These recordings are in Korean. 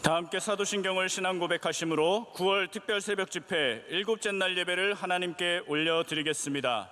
다 함께 사도신경을 신앙 고백하심으로 9월 특별 새벽 집회 일곱째 날 예배를 하나님께 올려드리겠습니다.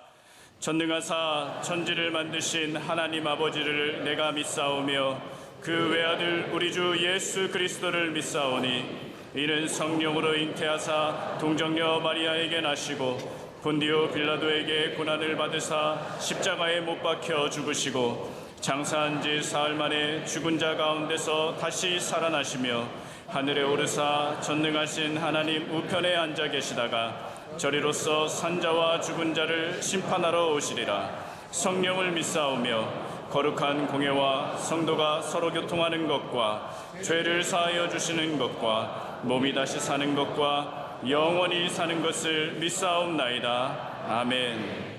전능하사 천지를 만드신 하나님 아버지를 내가 믿사오며 그 외아들 우리 주 예수 그리스도를 믿사오니 이는 성령으로 잉태하사 동정녀 마리아에게 나시고 본디오 빌라도에게 고난을 받으사 십자가에 못 박혀 죽으시고 장사한 지 사흘 만에 죽은 자 가운데서 다시 살아나시며 하늘에 오르사 전능하신 하나님 우편에 앉아 계시다가 저리로서 산자와 죽은 자를 심판하러 오시리라. 성령을 믿사오며 거룩한 공예와 성도가 서로 교통하는 것과 죄를 사하여 주시는 것과 몸이 다시 사는 것과 영원히 사는 것을 믿사옵나이다. 아멘.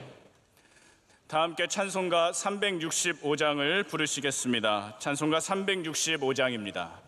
다 함께 찬송가 365장을 부르시겠습니다. 찬송가 365장입니다.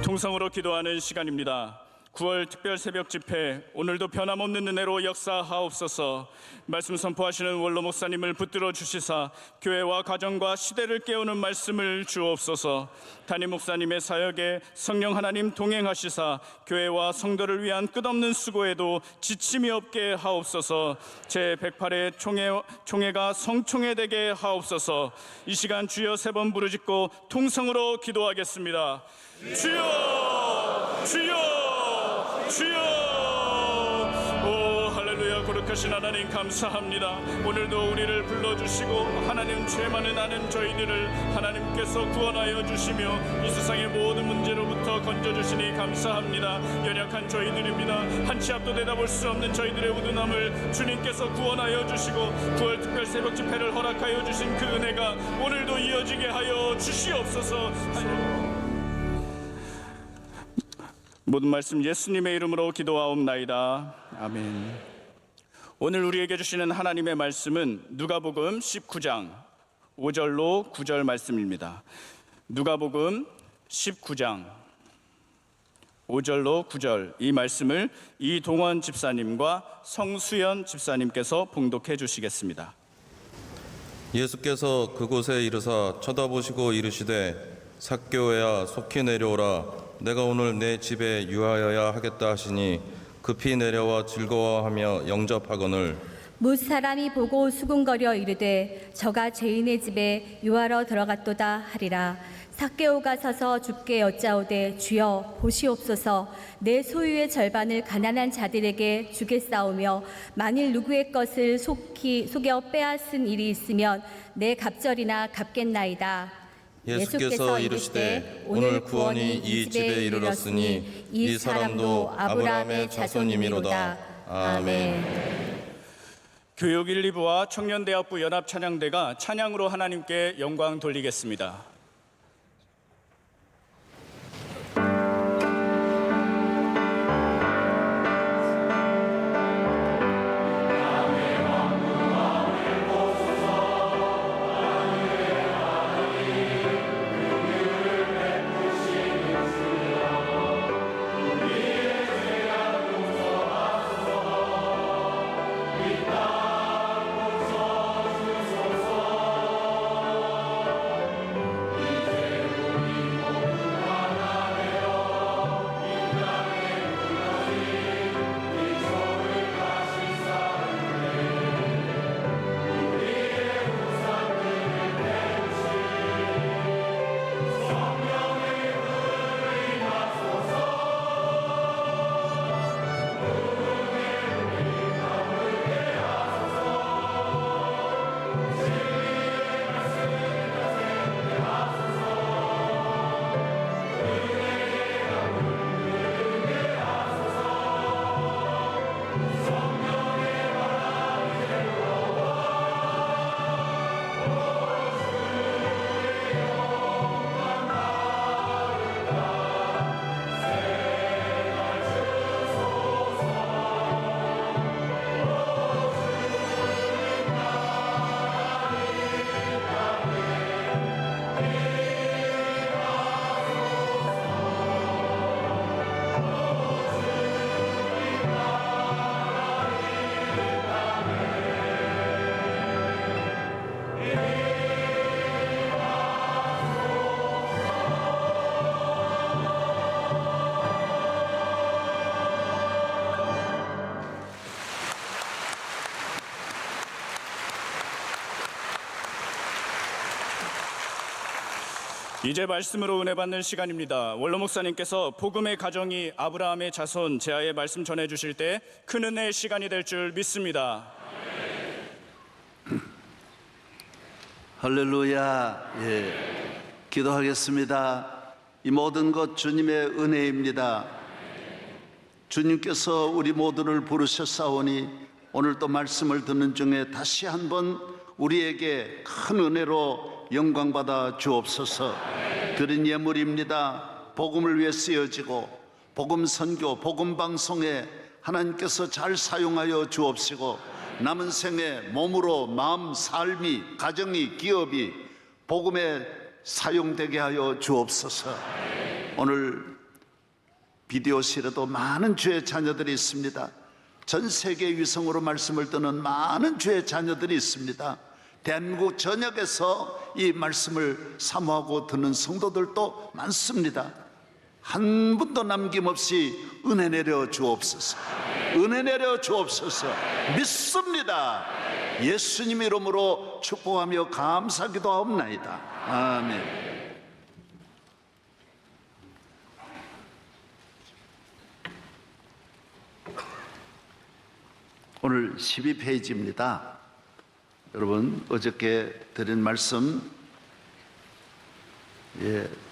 통성으로 기도하는 시간입니다. 9월 특별 새벽 집회 오늘도 변함없는 은혜로 역사하옵소서. 말씀 선포하시는 원로 목사님을 붙들어 주시사 교회와 가정과 시대를 깨우는 말씀을 주옵소서. 담임 목사님의 사역에 성령 하나님 동행하시사 교회와 성도를 위한 끝없는 수고에도 지침이 없게 하옵소서. 제108회 총회가 성총회 되게 하옵소서. 이 시간 주여 3번 부르짖고 통성으로 기도하겠습니다. 주여, 주여, 주여. 오 할렐루야. 거룩하신 하나님 감사합니다. 오늘도 우리를 불러주시고 하나님 죄 많은 아는 저희들을 하나님께서 구원하여 주시며 이 세상의 모든 문제로부터 건져주시니 감사합니다. 연약한 저희들입니다. 한치 앞도 내다볼 수 없는 저희들의 우둔함을 주님께서 구원하여 주시고 9월 특별 새벽 집회를 허락하여 주신 그 은혜가 오늘도 이어지게 하여 주시옵소서. 모든 말씀 예수님의 이름으로 기도하옵나이다. 아멘. 오늘 우리에게 주시는 하나님의 말씀은 누가복음 19장 5절로 9절 말씀입니다. 누가복음 19장 5절로 9절 이 말씀을 이동원 집사님과 성수연 집사님께서 봉독해 주시겠습니다. 예수께서 그곳에 이르사 쳐다보시고 이르시되 삭개오야 속히 내려오라. 내가 오늘 내 집에 유하여야 하겠다 하시니 급히 내려와 즐거워하며 영접하거늘. 무사람이 보고 수군거려 이르되 저가 죄인의 집에 유하러 들어갔도다 하리라. 삭개오가 서서 주께 여짜오되 주여 보시옵소서. 내 소유의 절반을 가난한 자들에게 주겠사오며 만일 누구의 것을 속여 빼앗은 일이 있으면 내 갑절이나 갚겠나이다. 예수께서 이르시되 오늘 구원이 이 집에 이르렀으니 이 사람도 아브라함의 자손이미로다. 아멘. 교육 1, 2부와 청년대학부 연합찬양대가 찬양으로 하나님께 영광 돌리겠습니다. 이제 말씀으로 은혜 받는 시간입니다. 원로 목사님께서 복음의 가정이 아브라함의 자손 제아의 말씀 전해 주실 때 큰 은혜의 시간이 될 줄 믿습니다. 할렐루야. 예. 기도하겠습니다. 이 모든 것 주님의 은혜입니다. 주님께서 우리 모두를 부르셨사오니 오늘 또 말씀을 듣는 중에 다시 한번 우리에게 큰 은혜로 영광받아 주옵소서. 드린 예물입니다. 복음을 위해 쓰여지고 복음 선교, 복음 방송에 하나님께서 잘 사용하여 주옵시고 남은 생에 몸으로 마음, 삶이, 가정이, 기업이 복음에 사용되게 하여 주옵소서. 오늘 비디오실에도 많은 주의 자녀들이 있습니다. 전 세계 위성으로 말씀을 듣는 많은 주의 자녀들이 있습니다. 대한민국 전역에서 이 말씀을 사모하고 듣는 성도들도 많습니다. 한 분도 남김없이 은혜 내려 주옵소서. 은혜 내려 주옵소서. 믿습니다. 예수님 이름으로 축복하며 감사기도 하옵나이다. 아멘. 오늘 12페이지입니다. 여러분 어저께 드린 말씀,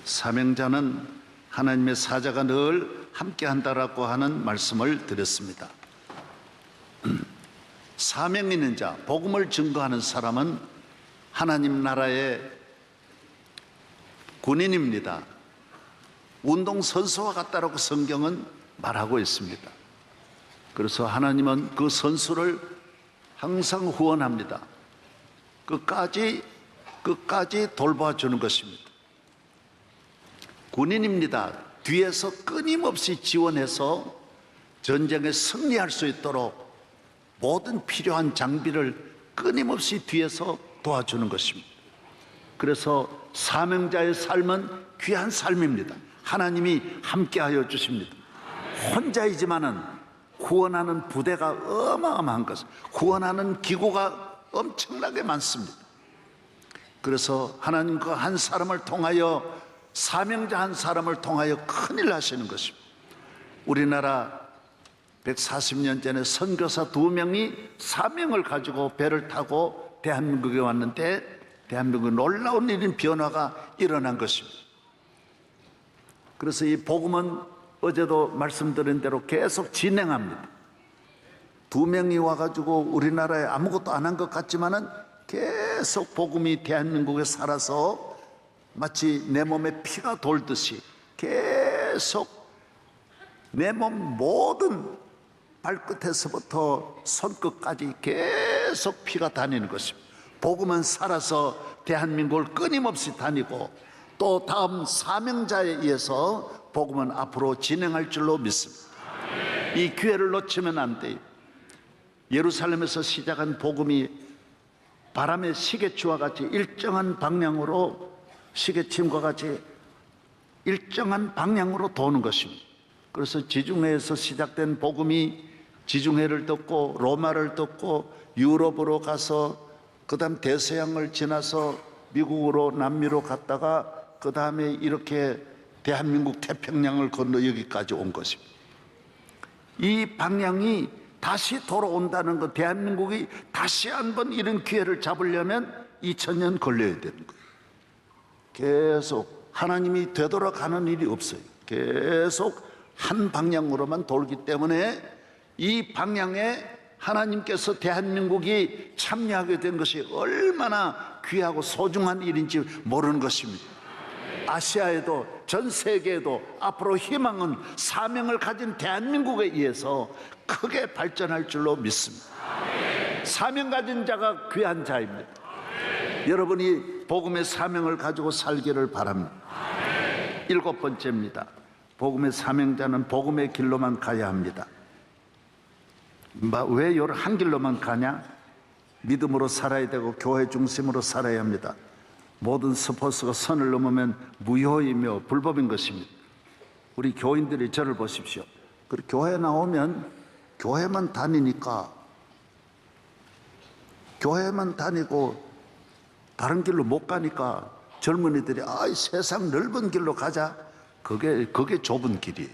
사명자는 하나님의 사자가 늘 함께한다라고 하는 말씀을 드렸습니다. 사명 있는 자, 복음을 증거하는 사람은 하나님 나라의 군인입니다. 운동선수와 같다라고 성경은 말하고 있습니다. 그래서 하나님은 그 선수를 항상 후원합니다. 끝까지 돌봐주는 것입니다. 군인입니다. 뒤에서 끊임없이 지원해서 전쟁에 승리할 수 있도록 모든 필요한 장비를 끊임없이 뒤에서 도와주는 것입니다. 그래서 사명자의 삶은 귀한 삶입니다. 하나님이 함께하여 주십니다. 혼자이지만은 구원하는 부대가 어마어마한 것, 구원하는 기구가 엄청나게 많습니다. 그래서 하나님 그 한 사람을 통하여, 사명자 한 사람을 통하여 큰일 하시는 것입니다. 우리나라 140년 전에 선교사 2명이 사명을 가지고 배를 타고 대한민국에 왔는데, 대한민국에 놀라운 일인 변화가 일어난 것입니다. 그래서 이 복음은 어제도 말씀드린 대로 계속 진행합니다. 2명이 와가지고 우리나라에 아무것도 안 한 것 같지만은 계속 복음이 대한민국에 살아서 마치 내 몸에 피가 돌듯이 계속 내 몸 모든 발끝에서부터 손끝까지 계속 피가 다니는 것입니다. 복음은 살아서 대한민국을 끊임없이 다니고 또 다음 사명자에 의해서 복음은 앞으로 진행할 줄로 믿습니다. 이 기회를 놓치면 안 돼요. 예루살렘에서 시작한 복음이 바람의 시계추와 같이 일정한 방향으로, 시계침과 같이 일정한 방향으로 도는 것입니다. 그래서 지중해에서 시작된 복음이 지중해를 덮고 로마를 덮고 유럽으로 가서 그 다음 대서양을 지나서 미국으로, 남미로 갔다가 그 다음에 이렇게 대한민국 태평양을 건너 여기까지 온 것입니다. 이 방향이 다시 돌아온다는 것, 대한민국이 다시 한번 이런 기회를 잡으려면 2000년 걸려야 되는 거예요. 계속 하나님이 되돌아가는 일이 없어요. 계속 한 방향으로만 돌기 때문에 이 방향에 하나님께서 대한민국이 참여하게 된 것이 얼마나 귀하고 소중한 일인지 모르는 것입니다. 아시아에도 전 세계에도 앞으로 희망은 사명을 가진 대한민국에 의해서 크게 발전할 줄로 믿습니다. 사명 가진 자가 귀한 자입니다. 여러분이 복음의 사명을 가지고 살기를 바랍니다. 7번째입니다. 복음의 사명자는 복음의 길로만 가야 합니다. 왜 한 길로만 가냐? 믿음으로 살아야 되고 교회 중심으로 살아야 합니다. 모든 스포츠가 선을 넘으면 무효이며 불법인 것입니다. 우리 교인들이 저를 보십시오. 그리고 교회 나오면 교회만 다니니까, 교회만 다니고 다른 길로 못 가니까 젊은이들이 세상 넓은 길로 가자. 그게 좁은 길이에요.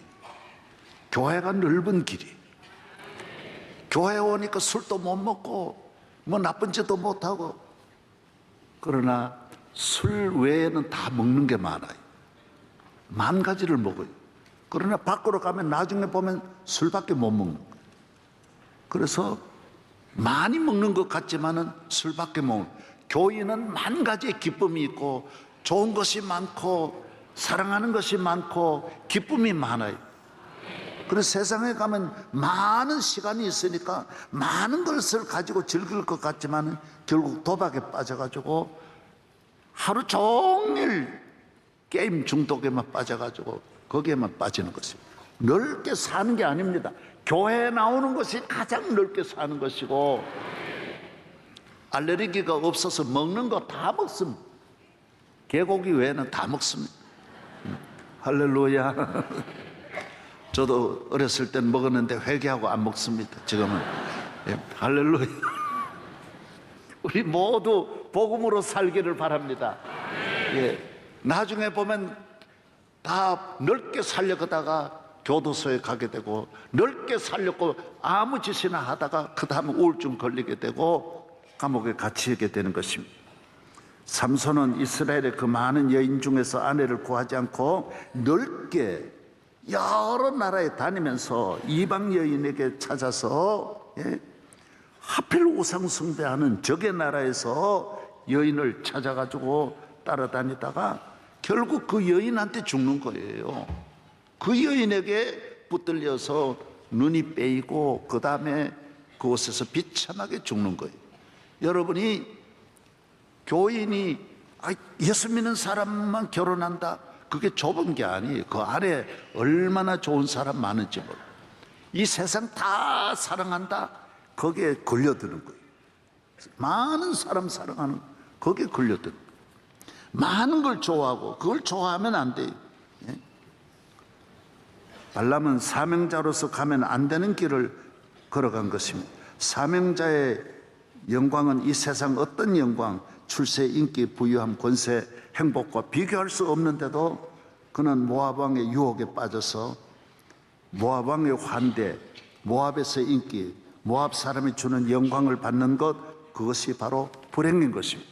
교회가 넓은 길이. 교회 오니까 술도 못 먹고 뭐 나쁜 짓도 못 하고, 그러나 술 외에는 다 먹는 게 많아요. 10,000가지를 먹어요. 그러나 밖으로 가면 나중에 보면 술밖에 못 먹는 거예요. 그래서 많이 먹는 것 같지만은 술밖에 못 먹는 거예요. 교인은 10,000가지의 기쁨이 있고 좋은 것이 많고 사랑하는 것이 많고 기쁨이 많아요. 그래서 세상에 가면 많은 시간이 있으니까 많은 것을 가지고 즐길 것 같지만 결국 도박에 빠져가지고 하루 종일 게임 중독에만 빠져가지고 거기에만 빠지는 것입니다. 넓게 사는 게 아닙니다. 교회에 나오는 것이 가장 넓게 사는 것이고, 알레르기가 없어서 먹는 거 다 먹습니다. 개고기 외에는 다 먹습니다. 할렐루야. 저도 어렸을 땐 먹었는데 회개하고 안 먹습니다. 지금은. 할렐루야. 우리 모두 복음으로 살기를 바랍니다. 나중에 보면 다 넓게 살려가다가 교도소에 가게 되고, 넓게 살렸고 아무 짓이나 하다가 그 다음에 우울증 걸리게 되고 감옥에 갇히게 되는 것입니다. 삼손은 이스라엘의 그 많은 여인 중에서 아내를 구하지 않고 넓게 여러 나라에 다니면서 이방 여인에게 찾아서, 하필 우상 숭배하는 적의 나라에서 여인을 찾아가지고 따라다니다가 결국 그 여인한테 죽는 거예요. 그 여인에게 붙들려서 눈이 빼이고 그 다음에 그곳에서 비참하게 죽는 거예요. 여러분이 교인이 예수 믿는 사람만 결혼한다, 그게 좁은 게 아니에요. 그 안에 얼마나 좋은 사람 많은지 몰라요. 이 세상 다 사랑한다, 거기에 걸려드는 거예요. 많은 사람 사랑하는, 거기에 걸려든. 많은 걸 좋아하고 그걸 좋아하면 안 돼요. 예? 발람은 사명자로서 가면 안 되는 길을 걸어간 것입니다. 사명자의 영광은 이 세상 어떤 영광, 출세, 인기, 부유함, 권세, 행복과 비교할 수 없는데도 그는 모압 왕의 유혹에 빠져서 모압 왕의 환대, 모압에서의 인기, 모압 사람이 주는 영광을 받는 것, 그것이 바로 불행인 것입니다.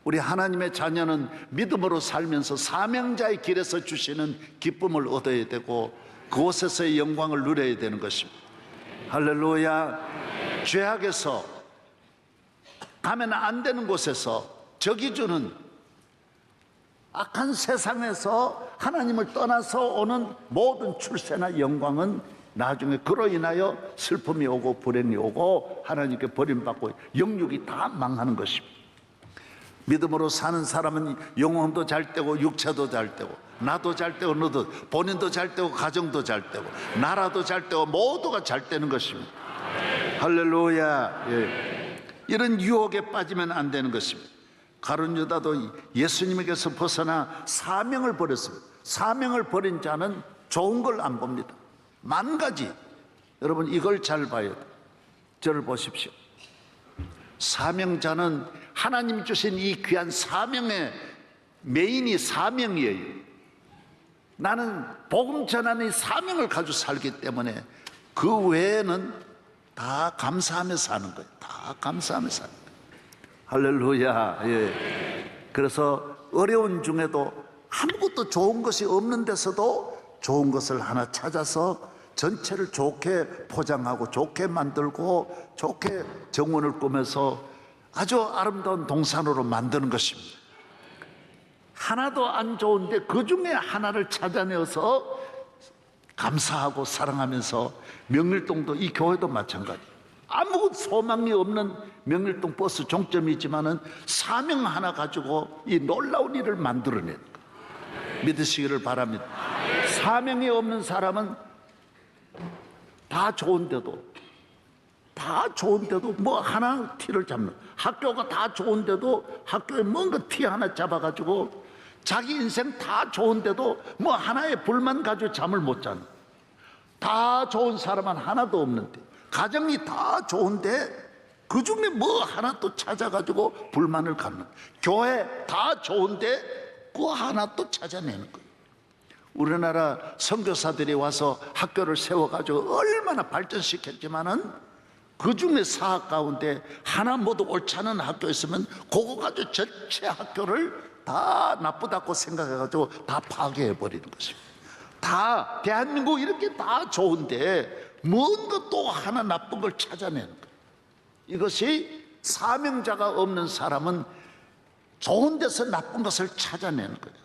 우리 하나님의 자녀는 믿음으로 살면서 사명자의 길에서 주시는 기쁨을 얻어야 되고 그곳에서의 영광을 누려야 되는 것입니다. 할렐루야. 죄악에서 가면 안 되는 곳에서 적이 주는 악한 세상에서 하나님을 떠나서 오는 모든 출세나 영광은 나중에 그로 인하여 슬픔이 오고 불행이 오고 하나님께 버림받고 영육이 다 망하는 것입니다. 믿음으로 사는 사람은 영혼도 잘 되고 육체도 잘 되고 나도 잘 되고 너도, 본인도 잘 되고 가정도 잘 되고 나라도 잘 되고 모두가 잘 되는 것입니다. 할렐루야. 예. 이런 유혹에 빠지면 안 되는 것입니다. 가룟 유다도 예수님에게서 벗어나 사명을 버렸습니다. 사명을 버린 자는 좋은 걸 안 봅니다. 만 가지. 여러분 이걸 잘 봐야 돼요. 저를 보십시오. 사명자는 하나님 주신 이 귀한 사명의 메인이 사명이에요. 나는 복음 전하는 사명을 가지고 살기 때문에 그 외에는 다 감사하며 사는 거예요. 다 감사하며 사는 거예요. 할렐루야. 예. 그래서 어려운 중에도 아무것도 좋은 것이 없는 데서도 좋은 것을 하나 찾아서 전체를 좋게 포장하고 좋게 만들고 좋게 정원을 꾸며서 아주 아름다운 동산으로 만드는 것입니다. 하나도 안 좋은데 그 중에 하나를 찾아내어서 감사하고 사랑하면서 명일동도 이 교회도 마찬가지. 아무 소망이 없는 명일동 버스 종점이지만은 사명 하나 가지고 이 놀라운 일을 만들어내는 거예요. 믿으시기를 바랍니다. 사명이 없는 사람은 다 좋은데도 뭐 하나 티를 잡는, 학교가 다 좋은데도 학교에 뭔가 티 하나 잡아가지고 자기 인생 다 좋은데도 뭐 하나의 불만 가지고 잠을 못 자는, 다 좋은 사람은 하나도 없는데 가정이 다 좋은데 그 중에 뭐 하나 또 찾아가지고 불만을 갖는, 교회 다 좋은데 그 하나 또 찾아내는 거예요. 우리나라 선교사들이 와서 학교를 세워가지고 얼마나 발전시켰지만은 그 중에 사학 가운데 하나 모두 옳지 않은 학교 있으면 그거 가지고 전체 학교를 다 나쁘다고 생각해가지고 다 파괴해버리는 것입니다. 다 대한민국 이렇게 다 좋은데 뭔가 또 하나 나쁜 걸 찾아내는 거예요. 이것이 사명자가 없는 사람은 좋은 데서 나쁜 것을 찾아내는 거예요.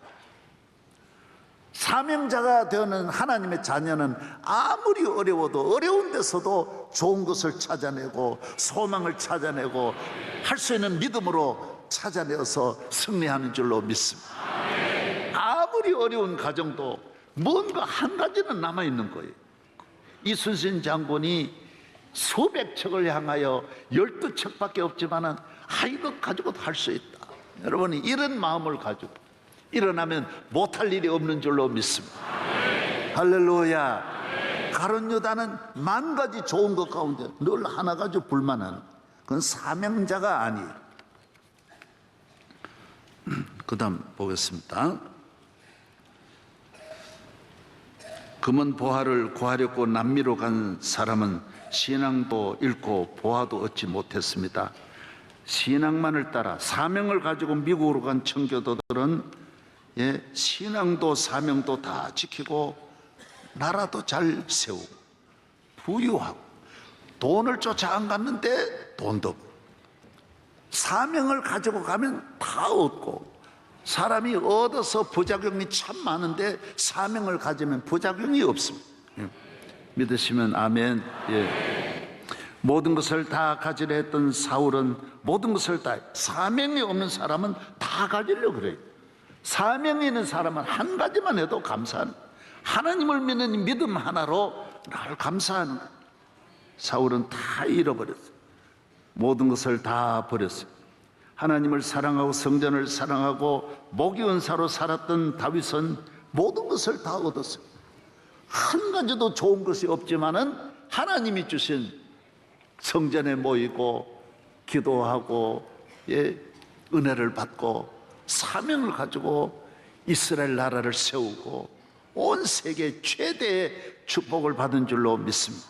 사명자가 되는 하나님의 자녀는 아무리 어려워도 어려운 데서도 좋은 것을 찾아내고 소망을 찾아내고 할 수 있는 믿음으로 찾아내어서 승리하는 줄로 믿습니다. 아무리 어려운 가정도 뭔가 한 가지는 남아있는 거예요. 이순신 장군이 수백 척을 향하여 12척밖에 없지만은 이거 가지고도 할 수 있다. 여러분이 이런 마음을 가지고 일어나면 못할 일이 없는 줄로 믿습니다. 할렐루야. 가룟 유다는 만 가지 좋은 것 가운데 늘 하나 가지고 불만한, 그건 사명자가 아니에요. 그 다음 보겠습니다. 금은 보화를 구하려고 남미로 간 사람은 신앙도 잃고 보화도 얻지 못했습니다. 신앙만을 따라 사명을 가지고 미국으로 간 청교도들은 신앙도 사명도 다 지키고 나라도 잘 세우고 부유하고 돈을 쫓아 안 갔는데 돈도 없고 사명을 가지고 가면 다 얻고, 사람이 얻어서 부작용이 참 많은데 사명을 가지면 부작용이 없습니다. 믿으시면 아멘. 모든 것을 다 가지려 했던 사울은 모든 것을 다, 사명이 없는 사람은 다 가지려고 그래요. 사명이 있는 사람은 한 가지만 해도 감사하는, 하나님을 믿는 믿음 하나로 날 감사하는 거예요. 사울은 다 잃어버렸어요. 모든 것을 다 버렸어요. 하나님을 사랑하고 성전을 사랑하고 목이 은사로 살았던 다윗은 모든 것을 다 얻었어요. 한 가지도 좋은 것이 없지만은 하나님이 주신 성전에 모이고 기도하고 은혜를 받고 사명을 가지고 이스라엘 나라를 세우고 온 세계 최대의 축복을 받은 줄로 믿습니다.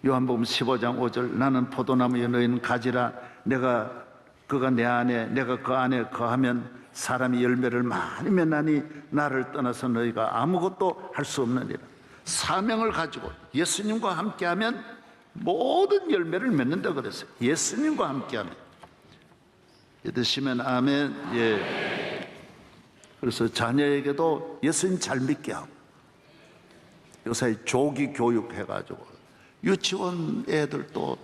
요한복음 15장 5절 나는 포도나무여 너희는 가지라 내가 그가 내 안에 내가 그 안에 거하면 사람이 열매를 많이 맺나니 나를 떠나서 너희가 아무것도 할 수 없느니라. 사명을 가지고 예수님과 함께하면 모든 열매를 맺는다 그랬어요. 예수님과 함께하면. 믿으시면 아멘. 예. 그래서 자녀에게도 예수님 잘 믿게 하고 요새 조기 교육 해가지고 유치원 애들도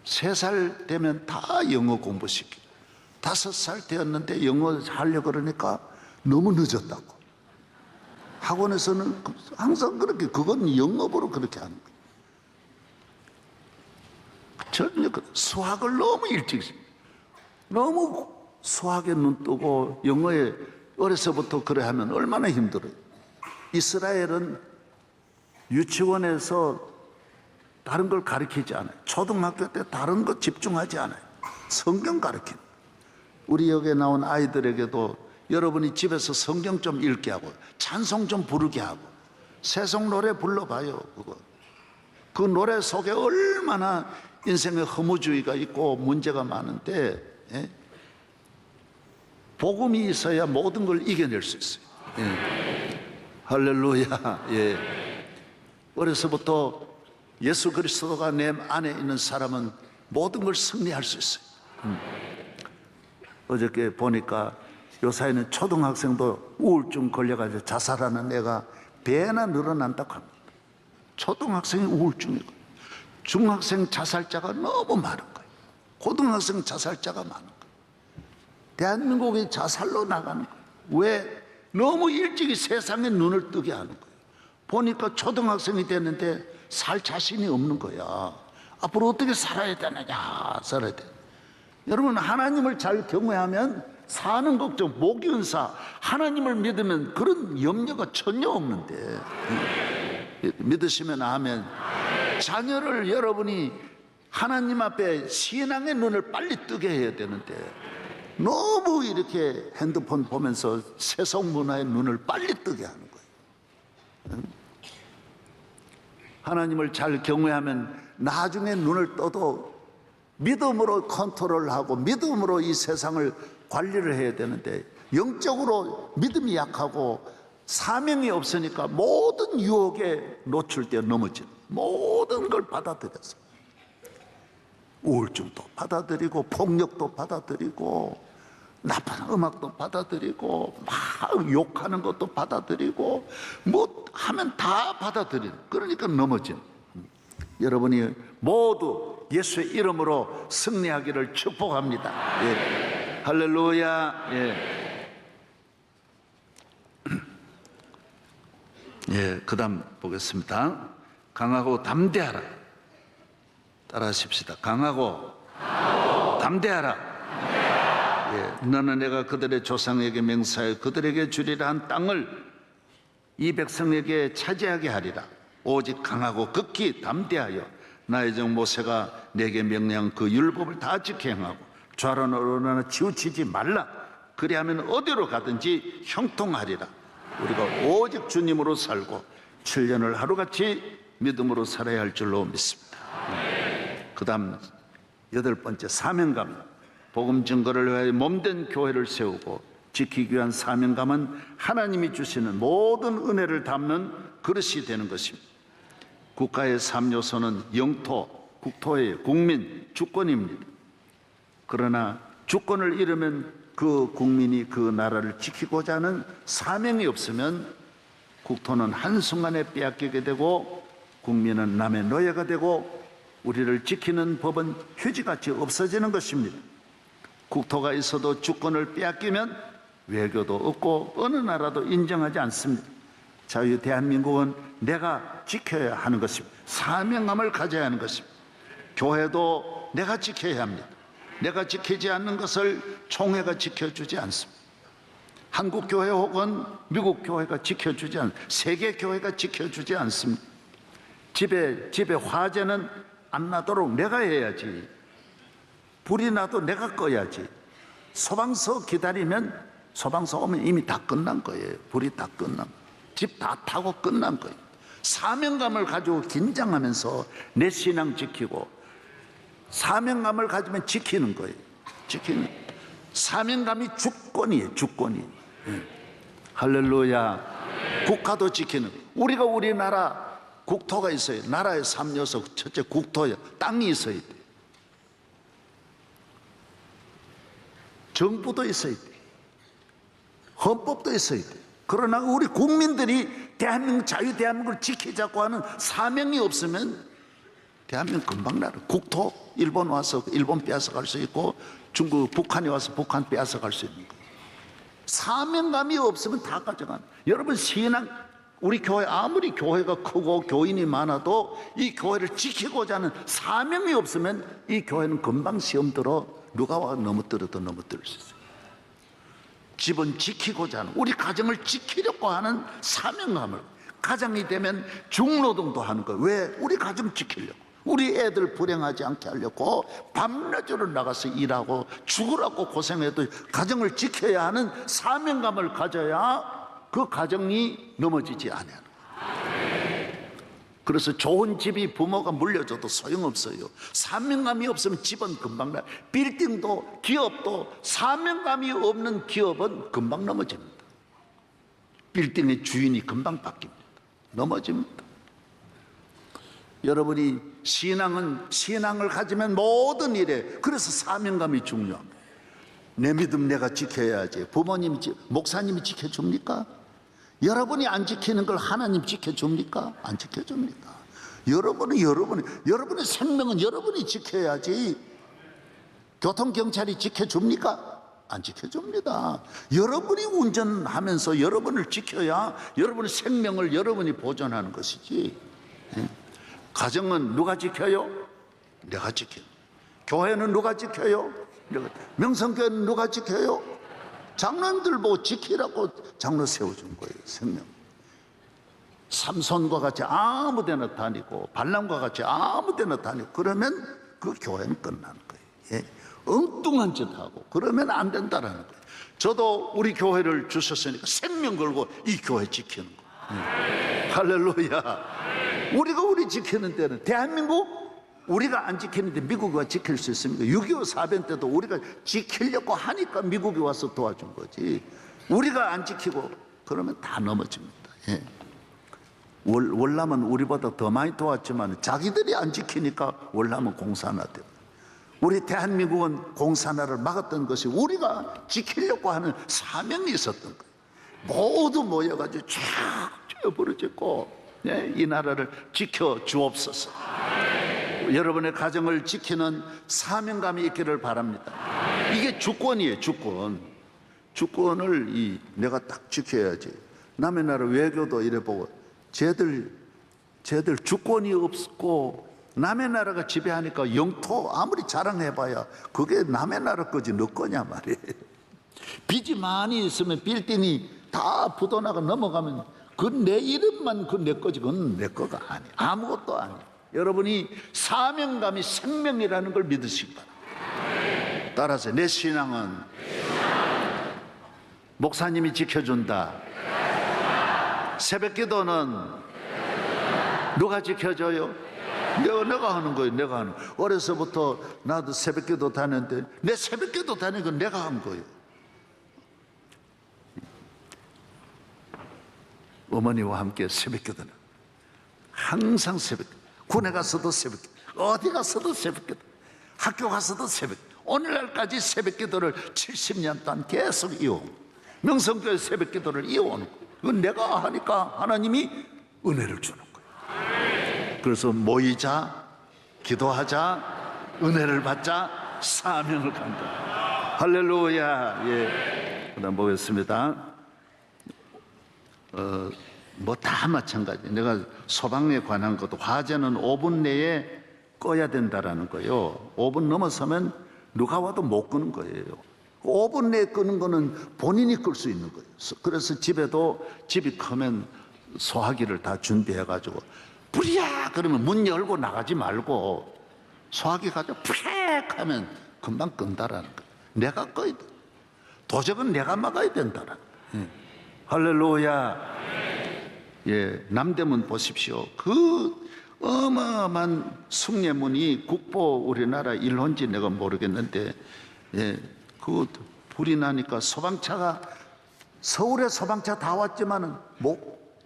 3살 되면 다 영어 공부시키고 5살 되었는데 영어 하려고 그러니까 너무 늦었다고. 학원에서는 항상 그렇게 그건 영업으로 그렇게 하는 거예요. 전혀 수학을 너무 일찍 너무 수학에 눈 뜨고 영어에 어려서부터 그래 하면 얼마나 힘들어요. 이스라엘은 유치원에서 다른 걸 가르치지 않아요. 초등학교 때 다른 거 집중하지 않아요. 성경 가르칩니다. 우리 여기에 나온 아이들에게도 여러분이 집에서 성경 좀 읽게 하고 찬송 좀 부르게 하고 세속 노래 불러봐요. 그 노래 속에 얼마나 인생의 허무주의가 있고 문제가 많은데 복음이 있어야 모든 걸 이겨낼 수 있어요. 할렐루야. 어려서부터 예수 그리스도가 내 안에 있는 사람은 모든 걸 승리할 수 있어요. 어저께 보니까 요사이는 초등학생도 우울증 걸려가지고 자살하는 애가 배나 늘어난다고 합니다. 초등학생이 우울증이고 중학생 자살자가 너무 많은 거예요. 고등학생 자살자가 많은 거예요. 대한민국이 자살로 나가는 거예요. 왜? 너무 일찍이 세상에 눈을 뜨게 하는 거예요. 보니까 초등학생이 됐는데 살 자신이 없는 거야. 앞으로 어떻게 살아야 되느냐, 살아야 돼. 여러분, 하나님을 잘 경외하면 사는 걱정, 목이 은사, 하나님을 믿으면 그런 염려가 전혀 없는데. 믿으시면 아멘. 자녀를 여러분이 하나님 앞에 신앙의 눈을 빨리 뜨게 해야 되는데 너무 이렇게 핸드폰 보면서 세속 문화의 눈을 빨리 뜨게 하는 거예요. 하나님을 잘 경외하면 나중에 눈을 떠도 믿음으로 컨트롤하고 믿음으로 이 세상을 관리를 해야 되는데 영적으로 믿음이 약하고 사명이 없으니까 모든 유혹에 노출되어 넘어지는 모든 걸 받아들여서 우울증도 받아들이고 폭력도 받아들이고 나쁜 음악도 받아들이고 막 욕하는 것도 받아들이고 뭐 하면 다 받아들이는, 그러니까 넘어지는. 여러분이 모두 예수의 이름으로 승리하기를 축복합니다. 할렐루야. 그 다음 보겠습니다. 강하고 담대하라. 따라 하십시다. 강하고 담대하라. 너는 내가 그들의 조상에게 맹세하여 그들에게 주리라 한 땅을 이 백성에게 차지하게 하리라. 오직 강하고 극히 담대하여 나의 종 모세가 내게 명령한 그 율법을 다 지켜 행하고 좌로나 우로나 치우치지 말라. 그리하면 어디로 가든지 형통하리라. 우리가 오직 주님으로 살고 7년을 하루같이 믿음으로 살아야 할 줄로 믿습니다. 그 다음 8번째 사명감. 복음 증거를 위하여 몸된 교회를 세우고 지키기 위한 사명감은 하나님이 주시는 모든 은혜를 담는 그릇이 되는 것입니다. 국가의 3요소는 영토, 국토의 국민, 주권입니다. 그러나 주권을 잃으면 그 국민이 그 나라를 지키고자 하는 사명이 없으면 국토는 한순간에 빼앗기게 되고 국민은 남의 노예가 되고 우리를 지키는 법은 휴지같이 없어지는 것입니다. 국토가 있어도 주권을 빼앗기면 외교도 없고 어느 나라도 인정하지 않습니다. 자유 대한민국은 내가 지켜야 하는 것입니다. 사명감을 가져야 하는 것입니다. 교회도 내가 지켜야 합니다. 내가 지키지 않는 것을 총회가 지켜주지 않습니다. 한국 교회 혹은 미국 교회가 지켜주지 않습니다. 세계 교회가 지켜주지 않습니다. 집에 화재는 안 나도록 내가 해야지. 불이 나도 내가 꺼야지. 소방서 기다리면 소방서 오면 이미 다 끝난 거예요. 불이 다 끝난, 집 다 타고 끝난 거예요. 사명감을 가지고 긴장하면서 내 신앙 지키고, 사명감을 가지면 지키는 거예요. 지키는 사명감이 주권이에요. 주권이. 할렐루야. 국가도 지키는 거예요. 우리가 우리나라 국토가 있어요. 나라의 3요소 첫째 국토예요. 땅이 있어야 돼. 정부도 있어야 돼. 헌법도 있어야 돼. 그러나 우리 국민들이 대한민국 대한민국을 지키자고 하는 사명이 없으면 대한민국 금방 나라. 국토 일본 와서 일본 빼앗아 갈 수 있고, 중국 북한이 와서 북한 빼앗아 갈 수 있는 거예요. 사명감이 없으면 다 가져가는. 여러분 신앙, 우리 교회 아무리 교회가 크고 교인이 많아도 이 교회를 지키고자 하는 사명이 없으면 이 교회는 금방 시험 들어 누가 와 넘어뜨려도 넘어뜨릴 수 있어요. 집은 지키고자 하는, 우리 가정을 지키려고 하는 사명감을, 가정이 되면 중노동도 하는 거예요. 왜? 우리 가정 지키려고, 우리 애들 불행하지 않게 하려고 밤낮으로 나가서 일하고 죽으라고 고생해도 가정을 지켜야 하는 사명감을 가져야 그 가정이 넘어지지 않아요. 그래서 좋은 집이 부모가 물려줘도 소용없어요. 사명감이 없으면 집은 금방 나. 빌딩도 기업도 사명감이 없는 기업은 금방 넘어집니다. 빌딩의 주인이 금방 바뀝니다. 넘어집니다. 여러분이 신앙을 가지면 모든 일에, 그래서 사명감이 중요합니다. 내 믿음 내가 지켜야지. 부모님이, 목사님이 지켜줍니까? 여러분이 안 지키는 걸 하나님 지켜줍니까? 안 지켜줍니까? 여러분의 생명은 여러분이 지켜야지. 교통경찰이 지켜줍니까? 안 지켜줍니다. 여러분이 운전하면서 여러분을 지켜야 여러분의 생명을 여러분이 보존하는 것이지. 가정은 누가 지켜요? 내가 지켜요. 교회는 누가 지켜요? 명성교회는 누가 지켜요? 장로님들 보고 지키라고 장로 세워준 거예요. 생명. 삼손과 같이 아무 데나 다니고 발람과 같이 아무 데나 다니고 그러면 그 교회는 끝나는 거예요. 예? 엉뚱한 짓 하고 그러면 안 된다라는 거예요. 저도 우리 교회를 주셨으니까 생명 걸고 이 교회 지키는 거예요. 할렐루야. 우리가 우리 지키는 데는, 대한민국 우리가 안 지키는데 미국이 지킬 수 있습니까? 6.25 사변 때도 우리가 지키려고 하니까 미국이 와서 도와준 거지. 우리가 안 지키고 그러면 다 넘어집니다. 예. 월남은 우리보다 더 많이 도왔지만 자기들이 안 지키니까 월남은 공산화돼요. 우리 대한민국은 공산화를 막았던 것이 우리가 지키려고 하는 사명이 있었던 거예요. 모두 모여가지고 쫙 부르짖고, 예, 이 나라를 지켜 주옵소서. 여러분의 가정을 지키는 사명감이 있기를 바랍니다. 이게 주권이에요. 주권을 내가 딱 지켜야지. 남의 나라 외교도 이래 보고 쟤들 주권이 없고 남의 나라가 지배하니까 영토 아무리 자랑해봐야 그게 남의 나라 거지 너 거냐 말이에요. 빚이 많이 있으면 빌딩이 다 부도나가 넘어가면 그 내 이름만 그 내 거지 그건 내 거가 아니야. 아무것도 아니야. 여러분이 사명감이 생명이라는 걸 믿으시기 바랍니다. 따라서 내 신앙은 목사님이 지켜준다. 새벽기도는 누가 지켜줘요? 내가 하는 거예요. 내가 하는 거예요. 어려서부터 나도 새벽기도 다녔는데 내 새벽기도 다니는 건 내가 한 거예요. 어머니와 함께 새벽기도는 항상 새벽, 군에 가서도 새벽기도, 어디 가서도 새벽기도, 학교 가서도 새벽, 오늘날까지 새벽기도를 70년 동안 계속 이어온, 명성교회 새벽기도를 이어오는 거예요. 그건 내가 하니까 하나님이 은혜를 주는 거예요. 그래서 모이자, 기도하자, 은혜를 받자, 사명을 간다. 할렐루야. 예. 그다음 보겠습니다. 뭐 다 마찬가지. 내가 소방에 관한 것도 화재는 5분 내에 꺼야 된다라는 거예요. 5분 넘어서면 누가 와도 못 끄는 거예요. 5분 내에 끄는 거는 본인이 끌 수 있는 거예요. 그래서 집이 크면 소화기를 다 준비해가지고 불이야 그러면 문 열고 나가지 말고 소화기 가지고 푸렉 하면 금방 끈다라는 거예요. 내가 꺼야 돼. 도적은 내가 막아야 된다라는 거예요. 할렐루야. 예, 남대문 보십시오. 그 어마어마한 숭례문이 국보 우리나라 일혼지 내가 모르겠는데, 예, 그 불이 나니까 소방차가 서울에 소방차 다 왔지만은 못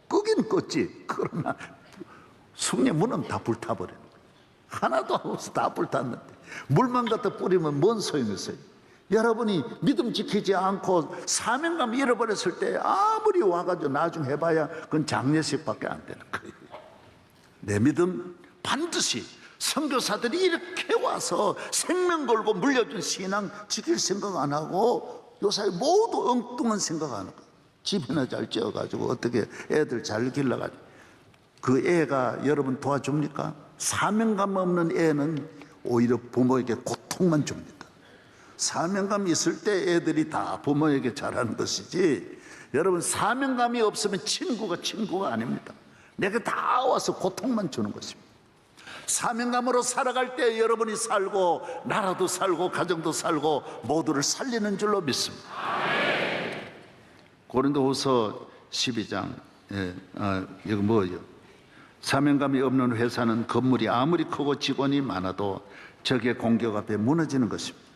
끄긴 껐지. 그러나 숭례문은 다 불타버리는 거예요. 하나도 없어 다 불탔는데 물만 갖다 뿌리면 뭔 소용이 있어요? 여러분이 믿음 지키지 않고 사명감 잃어버렸을 때 아무리 와가지고 나중에 해봐야 그건 장례식밖에 안 되는 거예요. 내 믿음 반드시 선교사들이 이렇게 와서 생명 걸고 물려준 신앙 지킬 생각 안 하고 요사이 모두 엉뚱한 생각 하는 거예요. 집이나 잘 지어가지고 어떻게 애들 잘 길러가지고 그 애가 여러분 도와줍니까? 사명감 없는 애는 오히려 부모에게 고통만 줍니다. 사명감이 있을 때 애들이 다 부모에게 잘하는 것이지, 여러분 사명감이 없으면 친구가 아닙니다. 내게 다 와서 고통만 주는 것입니다. 사명감으로 살아갈 때 여러분이 살고 나라도 살고 가정도 살고 모두를 살리는 줄로 믿습니다. 고린도후서 12장 이거 뭐예요? 사명감이 없는 회사는 건물이 아무리 크고 직원이 많아도 적의 공격 앞에 무너지는 것입니다.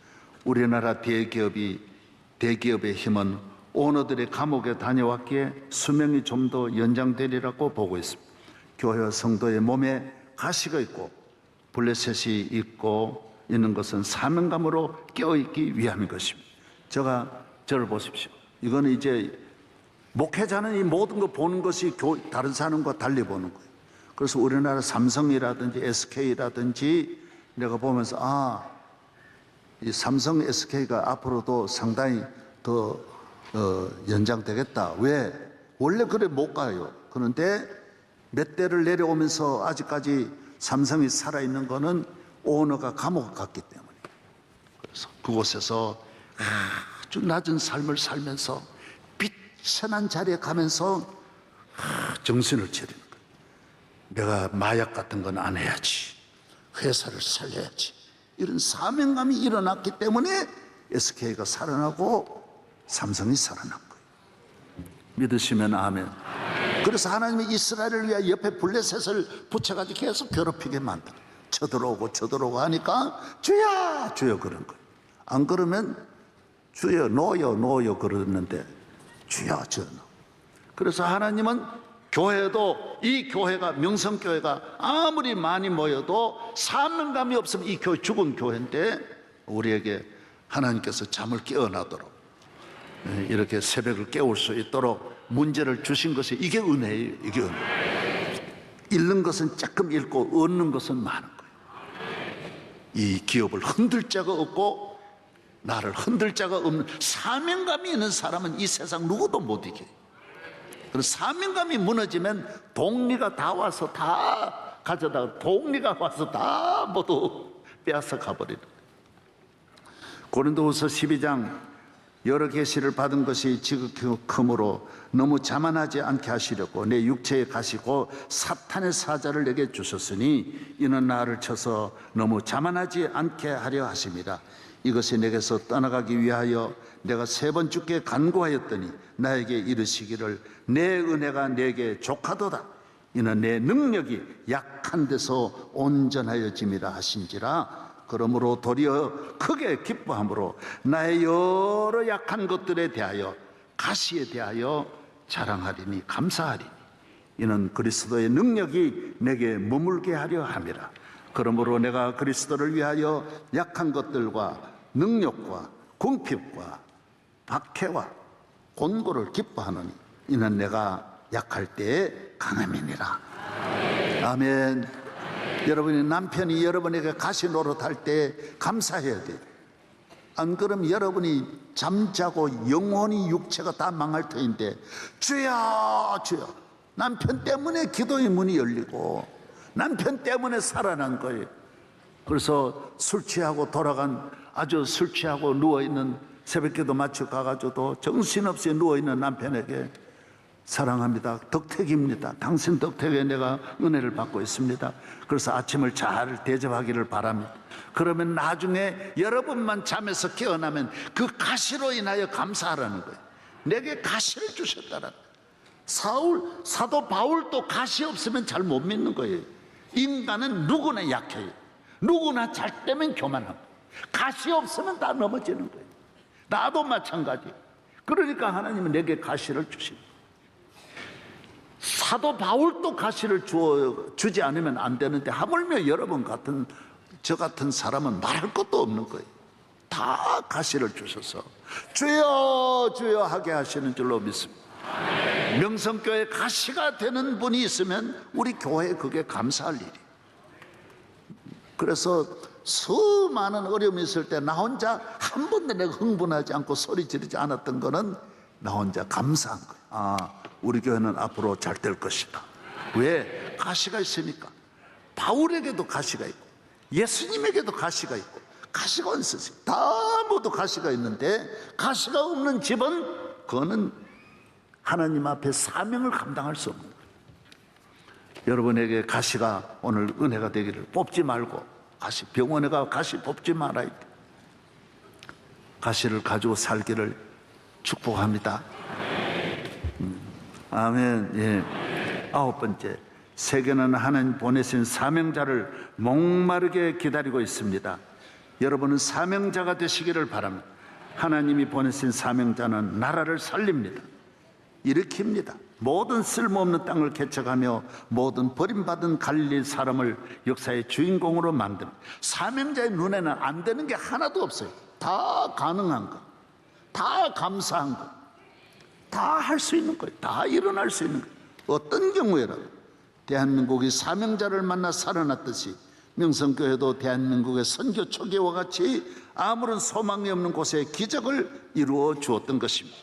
우리나라 대기업의 힘은 오너들의 감옥에 다녀왔기에 수명이 좀 더 연장되리라고 보고 있습니다. 교회와 성도의 몸에 가시가 있고 블레셋이 있고 있는 것은 사명감으로 깨어있기 위함인 것입니다. 저를 보십시오. 이거는 이제 목회자는 이 모든 거 보는 것이 다른 사람과 달리 보는 거예요. 그래서 우리나라 삼성이라든지 SK라든지 내가 보면서 이 삼성 SK가 앞으로도 상당히 더 연장되겠다. 왜? 원래 그래 못 가요. 그런데 몇 대를 내려오면서 아직까지 삼성이 살아있는 거는 오너가 감옥 갔기 때문에. 그래서 그곳에서 아주 낮은 삶을 살면서 비천한 자리에 가면서 정신을 차리는 거예요. 내가 마약 같은 건 안 해야지. 회사를 살려야지. 이런 사명감이 일어났기 때문에 SK가 살아나고 삼성이 살아난 거예요. 믿으시면 아멘. 그래서 하나님이 이스라엘을 위해 옆에 블레셋을 붙여가지고 계속 괴롭히게 만들어. 쳐들어오고 하니까 주야 그런 거예요. 안 그러면 주여 노여 그러는데 주여 주여. 그래서 하나님은 이 교회가 명성교회가 아무리 많이 모여도 사명감이 없으면 이 교회 죽은 교회인데 우리에게 하나님께서 잠을 깨어나도록 이렇게 새벽을 깨울 수 있도록 문제를 주신 것이 이게 은혜예요. 이게 은혜. 잃는 것은 조금 잃고 얻는 것은 많은 거예요. 이 기업을 흔들 자가 없고 나를 흔들 자가 없는 사명감이 있는 사람은 이 세상 누구도 못 이겨요. 그래서 사명감이 무너지면 독리가 다 와서 다 가져다가 독리가 와서 다 모두 빼앗아 가버리는 거예요. 고린도후서 12장 여러 계시를 받은 것이 지극히므로 너무 자만하지 않게 하시려고 내 육체에 가시고 사탄의 사자를 내게 주셨으니 이는 나를 쳐서 너무 자만하지 않게 하려 하심이라. 이것이 내게서 떠나가기 위하여 내가 3번 주께 간구하였더니 나에게 이르시기를 내 은혜가 내게 족하도다. 이는 내 능력이 약한 데서 온전하여짐이라 하신지라. 그러므로 도리어 크게 기뻐함으로 나의 여러 약한 것들에 대하여 가시에 대하여 자랑하리니 감사하리니 이는 그리스도의 능력이 내게 머물게 하려 함이라. 그러므로 내가 그리스도를 위하여 약한 것들과 능력과 궁핍과 박해와 곤고를 기뻐하노니 이는 내가 약할 때에 강함이니라. 아멘. 여러분이 남편이 여러분에게 가시 노릇할 때 감사해야 돼요. 안 그러면 여러분이 잠자고 영혼이 육체가 다 망할 터인데 주여 주여 남편 때문에 기도의 문이 열리고 남편 때문에 살아난 거예요. 그래서 술 취하고 돌아간, 아주 술 취하고 누워있는, 새벽기도 마치고 가가지고도 정신없이 누워있는 남편에게 사랑합니다, 덕택입니다, 당신 덕택에 내가 은혜를 받고 있습니다, 그래서 아침을 잘 대접하기를 바랍니다. 그러면 나중에 여러분만 잠에서 깨어나면 그 가시로 인하여 감사하라는 거예요. 내게 가시를 주셨다는. 사도 바울도 가시 없으면 잘 못 믿는 거예요. 인간은 누구나 약해요. 누구나 잘 때면 교만합니다. 가시 없으면 다 넘어지는 거예요. 나도 마찬가지. 그러니까 하나님은 내게 가시를 주십니다. 사도 바울도 가시를 주지 않으면 안 되는데, 하물며 여러분 같은, 저 같은 사람은 말할 것도 없는 거예요. 다 가시를 주셔서 주여 주여 하게 하시는 줄로 믿습니다. 명성교회 가시가 되는 분이 있으면 우리 교회에 그게 감사할 일이에요. 그래서 수많은 어려움이 있을 때 나 혼자 한 번도 내가 흥분하지 않고 소리 지르지 않았던 거는 나 혼자 감사한 거예요. 아, 우리 교회는 앞으로 잘 될 것이다. 왜? 가시가 있으니까. 바울에게도 가시가 있고 예수님에게도 가시가 있고 가시가 없으세요. 다 모두 가시가 있는데, 가시가 없는 집은 그거는 하나님 앞에 사명을 감당할 수 없는 거예요. 여러분에게 가시가 오늘 은혜가 되기를, 뽑지 말고 가시, 병원에 가 가시 뽑지 말아야 돼. 가시를 가지고 살기를 축복합니다. 아멘. 예. 9번째, 세계는 하나님 보내신 사명자를 목마르게 기다리고 있습니다. 여러분은 사명자가 되시기를 바랍니다. 하나님이 보내신 사명자는 나라를 살립니다. 일으킵니다. 모든 쓸모없는 땅을 개척하며 모든 버림받은 갈릴리 사람을 역사의 주인공으로 만듭니다. 사명자의 눈에는 안 되는 게 하나도 없어요. 다 가능한 것, 다 감사한 것, 다 할 수 있는 거예요. 다 일어날 수 있는 거예요. 어떤 경우에라도 대한민국이 사명자를 만나 살아났듯이 명성교회도 대한민국의 선교 초기와 같이 아무런 소망이 없는 곳에 기적을 이루어 주었던 것입니다.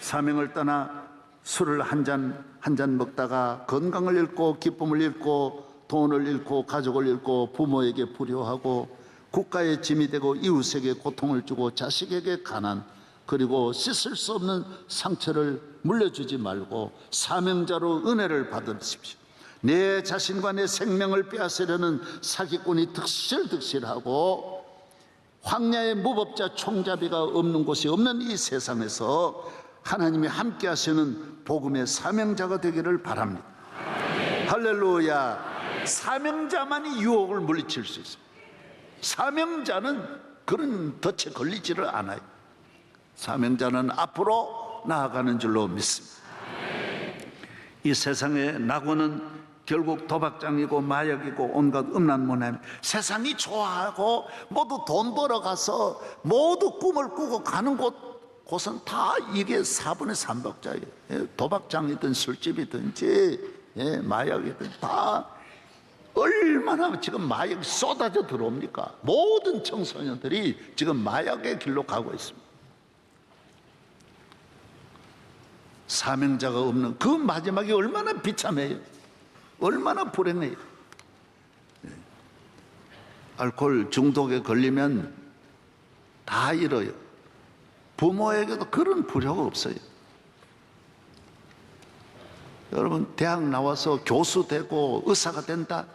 사명을 떠나 술을 한 잔 먹다가 건강을 잃고 기쁨을 잃고 돈을 잃고 가족을 잃고 부모에게 불효하고 국가의 짐이 되고 이웃에게 고통을 주고 자식에게 가난, 그리고 씻을 수 없는 상처를 물려주지 말고 사명자로 은혜를 받으십시오. 내 자신과 내 생명을 빼앗으려는 사기꾼이 득실득실하고 황야의 무법자 총잡이가 없는 곳이 없는 이 세상에서 하나님이 함께 하시는 복음의 사명자가 되기를 바랍니다. 할렐루야. 사명자만이 유혹을 물리칠 수 있습니다. 사명자는 그런 덫에 걸리지를 않아요. 사명자는 앞으로 나아가는 줄로 믿습니다. 이 세상의 낙원은 결국 도박장이고 마약이고 온갖 음란 문화입니다. 세상이 좋아하고 모두 돈 벌어가서 모두 꿈을 꾸고 가는 곳은 다 이게 4분의 3박자예요. 도박장이든 술집이든지 마약이든 다 얼마나 지금 마약이 쏟아져 들어옵니까? 모든 청소년들이 지금 마약의 길로 가고 있습니다. 사명자가 없는 그 마지막이 얼마나 비참해요. 얼마나 불행해요. 알코올 중독에 걸리면 다 잃어요. 부모에게도 그런 불효가 없어요. 여러분, 대학 나와서 교수 되고 의사가 된다?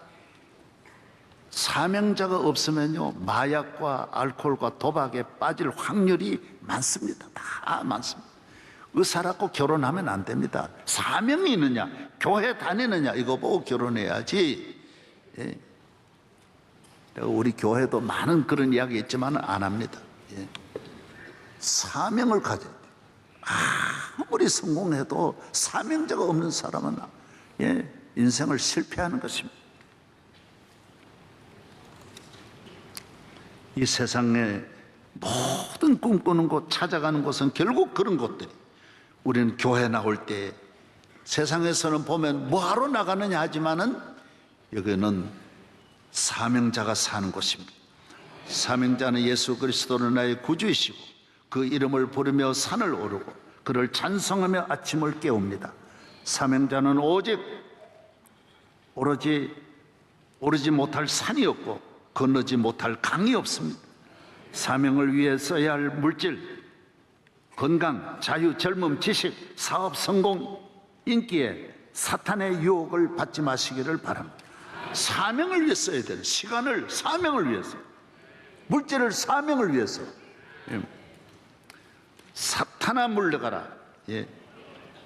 사명자가 없으면요, 마약과 알코올과 도박에 빠질 확률이 많습니다. 다 많습니다. 의사라고 결혼하면 안 됩니다. 사명이 있느냐, 교회 다니느냐, 이거 보고 결혼해야지. 예. 우리 교회도 많은 그런 이야기 있지만 안 합니다. 예. 사명을 가져야 돼요. 아무리 성공해도 사명자가 없는 사람은 인생을 실패하는 것입니다. 이 세상에 모든 꿈꾸는 곳, 찾아가는 곳은 결국 그런 곳들이, 우리는 교회 나올 때 세상에서는 보면 뭐하러 나가느냐 하지만은 여기는 사명자가 사는 곳입니다. 사명자는 예수 그리스도는 나의 구주이시고 그 이름을 부르며 산을 오르고 그를 찬송하며 아침을 깨웁니다. 사명자는 오직 오르지 못할 산이 없고 건너지 못할 강이 없습니다. 사명을 위해 써야 할 물질, 건강, 자유, 젊음, 지식, 사업 성공, 인기에 사탄의 유혹을 받지 마시기를 바랍니다. 사명을 위해 써야 되는 시간을 사명을 위해서, 물질을 사명을 위해서. 사탄아 물러가라. 예.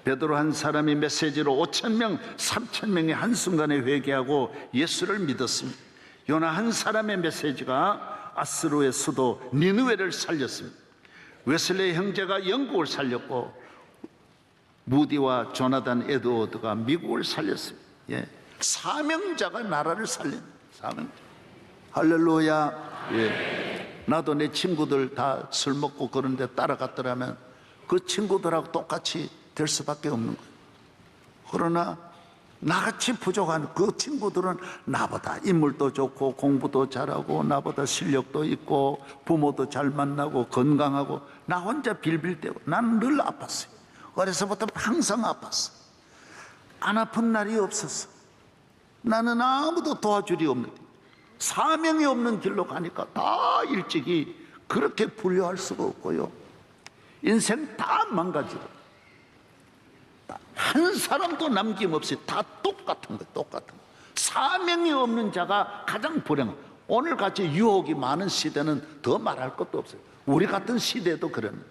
베드로 한 사람이 메시지로 5,000명, 3,000명이 한순간에 회개하고 예수를 믿었습니다. 요나 한 사람의 메시지가 아스로의 수도 니느웨를 살렸습니다. 웨슬레이 형제가 영국을 살렸고 무디와 조나단 에드워드가 미국을 살렸습니다. 예. 사명자가 나라를 살린 사명자. 할렐루야. 예. 나도 내 친구들 다 술 먹고 그런데 따라갔더라면 그 친구들하고 똑같이 될 수밖에 없는 거예요. 그러나 나같이 부족한 그 친구들은 나보다 인물도 좋고 공부도 잘하고 나보다 실력도 있고 부모도 잘 만나고 건강하고 나 혼자 빌빌대고 나는 늘 아팠어요. 어려서부터 항상 아팠어. 안 아픈 날이 없었어. 나는 아무도 도와줄이 없는데 사명이 없는 길로 가니까 다 일찍이 그렇게 분류할 수가 없고요. 인생 다 망가지고 한 사람도 남김없이 다 똑같은 거예요. 똑같은 거. 사명이 없는 자가 가장 불행한. 오늘같이 유혹이 많은 시대는 더 말할 것도 없어요. 우리 같은 시대도 그랬는데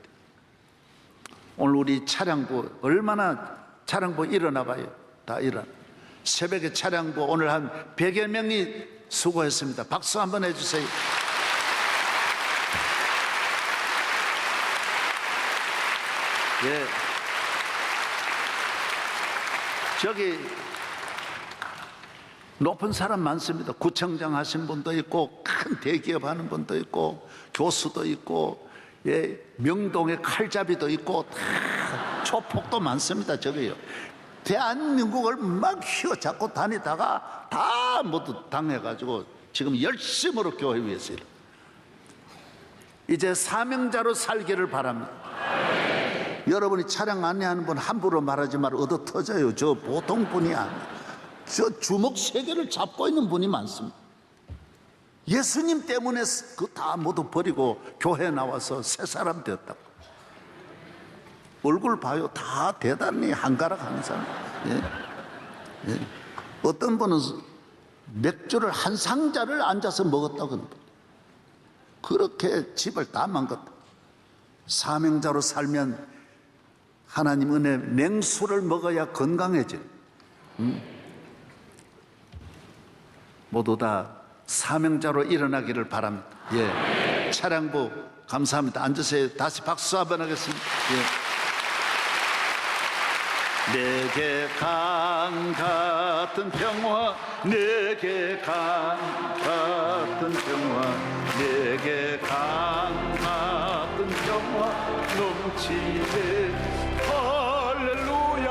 오늘 우리 차량부 얼마나 차량부 일어나 봐요. 다 일어나. 새벽에 차량부 오늘 한 100여 명이 수고했습니다. 박수 한번 해주세요. 예. 저기 높은 사람 많습니다. 구청장 하신 분도 있고 큰 대기업 하는 분도 있고 교수도 있고 예, 명동에 칼잡이도 있고 다 초폭도 많습니다. 저기요. 대한민국을 막 휘어잡고 다니다가 다 모두 당해가지고 지금 열심으로 교회 위해서 일해요. 이제 사명자로 살기를 바랍니다. 여러분이 차량 안내하는 분 함부로 말하지 말고 얻어 터져요. 저 보통 분이 아니에요. 저 주먹 3개를 잡고 있는 분이 많습니다. 예수님 때문에 그 다 모두 버리고 교회 나와서 새 사람 되었다고. 얼굴 봐요. 다 대단히 한가락 하는 사람. 예. 예. 어떤 분은 맥주를 한 상자를 앉아서 먹었다고 합니다. 그렇게 집을 다 망갔다. 사명자로 살면 하나님 은혜, 냉수를 먹어야 건강해져요. 모두 다 사명자로 일어나기를 바랍니다. 예. 차량부 감사합니다. 앉으세요. 다시 박수 한번 하겠습니다. 예. 내게 강 같은 평화, 내게 강 같은 평화, 내게 강 같은 평화 넘치네. 할렐루야.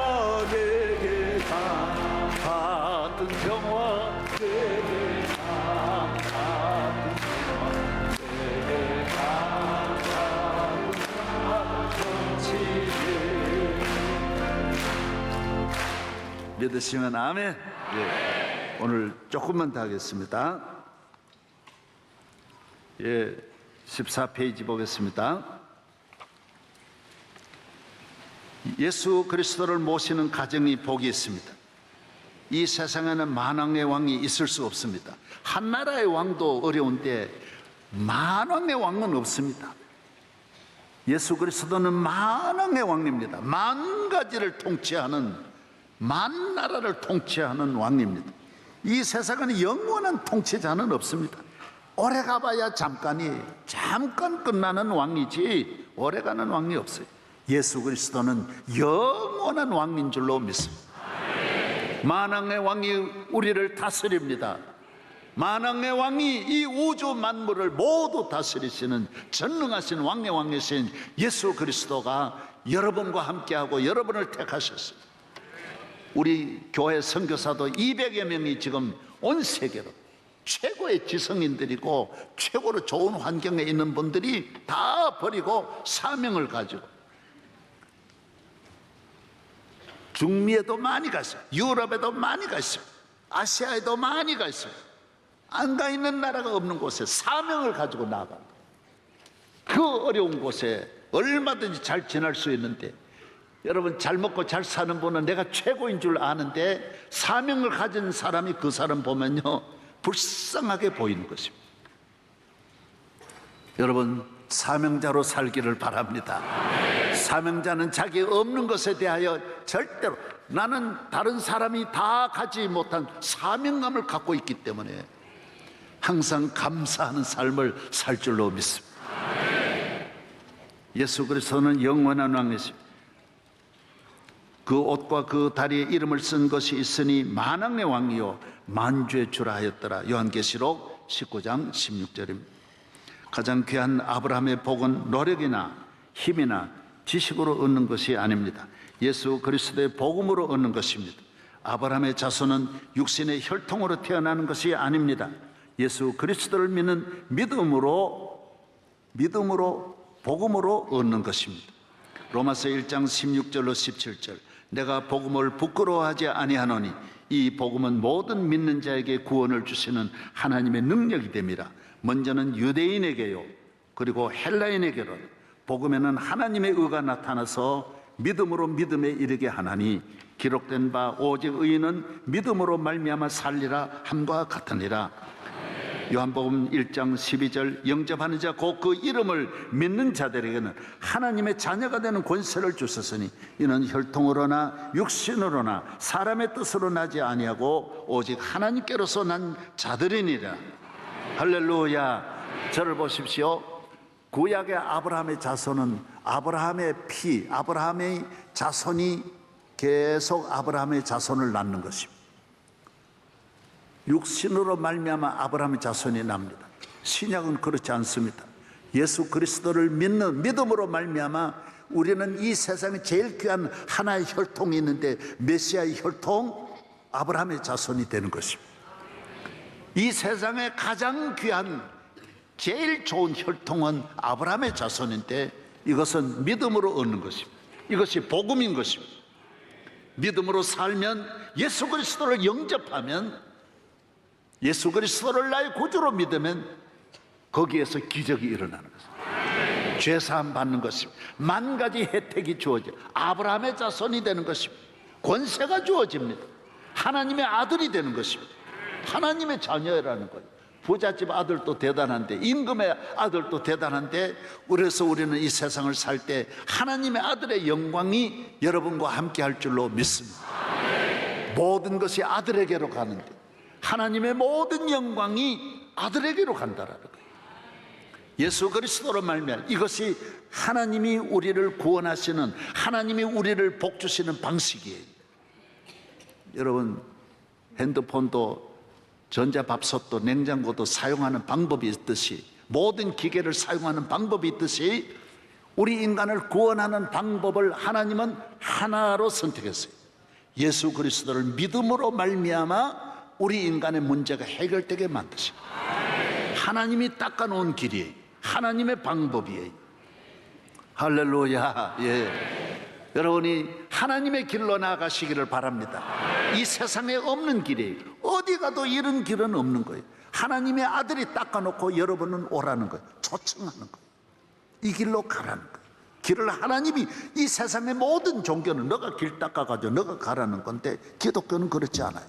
내게 강 같은 평화, 내게 강 같은 평화, 내게 강 같은 평화 넘치네. 믿으시면 아멘. 예. 오늘 조금만 더 하겠습니다. 예, 14페이지 보겠습니다. 예수 그리스도를 모시는 가정이 복이 있습니다. 이 세상에는 만왕의 왕이 있을 수 없습니다. 한 나라의 왕도 어려운데 만왕의 왕은 없습니다. 예수 그리스도는 만왕의 왕입니다. 만 가지를 통치하는, 만 나라를 통치하는 왕입니다. 이 세상에는 영원한 통치자는 없습니다. 오래 가봐야 잠깐 끝나는 왕이지 오래가는 왕이 없어요. 예수 그리스도는 영원한 왕인 줄로 믿습니다. 만왕의 왕이 우리를 다스립니다. 만왕의 왕이 이 우주 만물을 모두 다스리시는 전능하신 왕의 왕이신 예수 그리스도가 여러분과 함께하고 여러분을 택하셨습니다. 우리 교회 선교사도 200여 명이 지금 온 세계로 최고의 지성인들이고 최고로 좋은 환경에 있는 분들이 다 버리고 사명을 가지고 중미에도 많이 갔어요. 유럽에도 많이 갔어요. 아시아에도 많이 갔어요. 안 가 있는 나라가 없는 곳에 사명을 가지고 나아간다. 그 어려운 곳에 얼마든지 잘 지낼 수 있는데, 여러분, 잘 먹고 잘 사는 분은 내가 최고인 줄 아는데 사명을 가진 사람이 그 사람 보면요, 불쌍하게 보이는 것입니다. 여러분, 사명자로 살기를 바랍니다. 사명자는 자기 없는 것에 대하여 절대로, 나는 다른 사람이 다 가지 못한 사명감을 갖고 있기 때문에 항상 감사하는 삶을 살 줄로 믿습니다. 예수 그리스도는 영원한 왕이십니다. 그 옷과 그 다리에 이름을 쓴 것이 있으니 만왕의 왕이요 만주의 주라 하였더라. 요한계시록 19장 16절입니다. 가장 귀한 아브라함의 복은 노력이나 힘이나 지식으로 얻는 것이 아닙니다. 예수 그리스도의 복음으로 얻는 것입니다. 아브라함의 자손은 육신의 혈통으로 태어나는 것이 아닙니다. 예수 그리스도를 믿는 믿음으로 복음으로 얻는 것입니다. 로마서 1장 16절로 17절, 내가 복음을 부끄러워하지 아니하노니 이 복음은 모든 믿는 자에게 구원을 주시는 하나님의 능력이 됨이라. 먼저는 유대인에게요 그리고 헬라인에게로 복음에는 하나님의 의가 나타나서 믿음으로 믿음에 이르게 하나니 기록된 바 오직 의인은 믿음으로 말미암아 살리라 함과 같으니라. 요한복음 1장 12절, 영접하는 자 곧 그 이름을 믿는 자들에게는 하나님의 자녀가 되는 권세를 주셨으니 이는 혈통으로나 육신으로나 사람의 뜻으로 나지 아니하고 오직 하나님께로서 난 자들이니라. 할렐루야. 저를 보십시오. 구약의 아브라함의 자손은 아브라함의 피, 아브라함의 자손이 계속 아브라함의 자손을 낳는 것입니다. 육신으로 말미암아 아브라함의 자손이 납니다. 신약은 그렇지 않습니다. 예수 그리스도를 믿는 믿음으로 말미암아 우리는 이 세상에 제일 귀한 하나의 혈통이 있는데 메시아의 혈통, 아브라함의 자손이 되는 것입니다. 이 세상에 가장 귀한 제일 좋은 혈통은 아브라함의 자손인데 이것은 믿음으로 얻는 것입니다. 이것이 복음인 것입니다. 믿음으로 살면, 예수 그리스도를 영접하면, 예수 그리스도를 나의 구주로 믿으면 거기에서 기적이 일어나는 것입니다. 죄사함 받는 것입니다. 만 가지 혜택이 주어져 아브라함의 자손이 되는 것입니다. 권세가 주어집니다. 하나님의 아들이 되는 것입니다. 하나님의 자녀라는 거예요. 부잣집 아들도 대단한데, 임금의 아들도 대단한데, 그래서 우리는 이 세상을 살 때 하나님의 아들의 영광이 여러분과 함께 할 줄로 믿습니다. 모든 것이 아들에게로 가는데 하나님의 모든 영광이 아들에게로 간다라는 거예요. 예수 그리스도로 말미암아 이것이 하나님이 우리를 구원하시는, 하나님이 우리를 복주시는 방식이에요. 여러분, 핸드폰도 전자밥솥도 냉장고도 사용하는 방법이 있듯이, 모든 기계를 사용하는 방법이 있듯이 우리 인간을 구원하는 방법을 하나님은 하나로 선택했어요. 예수 그리스도를 믿음으로 말미암아 우리 인간의 문제가 해결되게 만드시고, 하나님이 닦아놓은 길이에요. 하나님의 방법이에요. 할렐루야. 예. 여러분이 하나님의 길로 나아가시기를 바랍니다. 이 세상에 없는 길이에요. 어디 가도 이런 길은 없는 거예요. 하나님의 아들이 닦아놓고 여러분은 오라는 거예요. 초청하는 거예요. 이 길로 가라는 거예요. 길을 하나님이, 이 세상의 모든 종교는 너가 길 닦아가지고 너가 가라는 건데 기독교는 그렇지 않아요.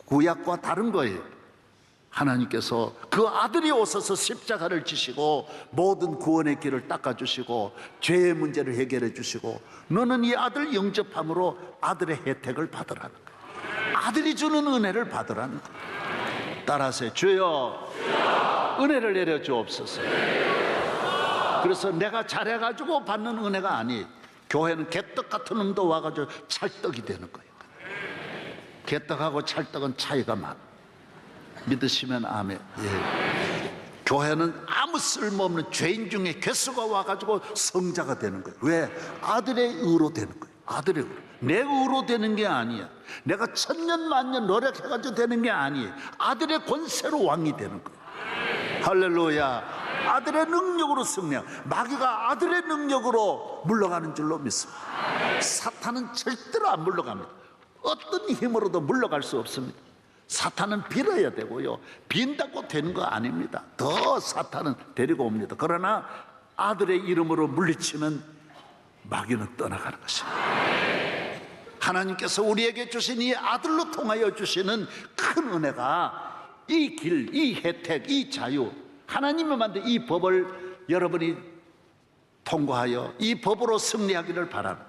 구약과 다른 거예요. 하나님께서 그 아들이 오셔서 십자가를 지시고 모든 구원의 길을 닦아주시고 죄의 문제를 해결해 주시고, 너는 이 아들 영접함으로 아들의 혜택을 받으라는 거예요. 아들이 주는 은혜를 받으라는 거예요. 따라서 주여 은혜를 내려 주옵소서. 그래서 내가 잘해가지고 받는 은혜가 아니에요. 교회는 개떡 같은 놈도 와가지고 찰떡이 되는 거예요. 개떡하고 찰떡은 차이가 많아. 믿으시면 아멘. 예. 교회는 아무 쓸모없는 죄인 중에 괴수가 와가지고 성자가 되는 거예요. 왜? 아들의 의로 되는 거예요. 아들의 의로. 내 의로 되는 게 아니야. 내가 천년 만년 노력해가지고 되는 게 아니에요. 아들의 권세로 왕이 되는 거예요. 할렐루야. 아들의 능력으로 승리하고, 마귀가 아들의 능력으로 물러가는 줄로 믿습니다. 사탄은 절대로 안 물러갑니다. 어떤 힘으로도 물러갈 수 없습니다. 사탄은 빌어야 되고요. 빈다고 되는 거 아닙니다. 더 사탄은 데리고 옵니다. 그러나 아들의 이름으로 물리치면 마귀는 떠나가는 것입니다. 하나님께서 우리에게 주신 이 아들로 통하여 주시는 큰 은혜가 이 길, 이 혜택, 이 자유, 하나님이 만든 이 법을 여러분이 통과하여 이 법으로 승리하기를 바랍니다.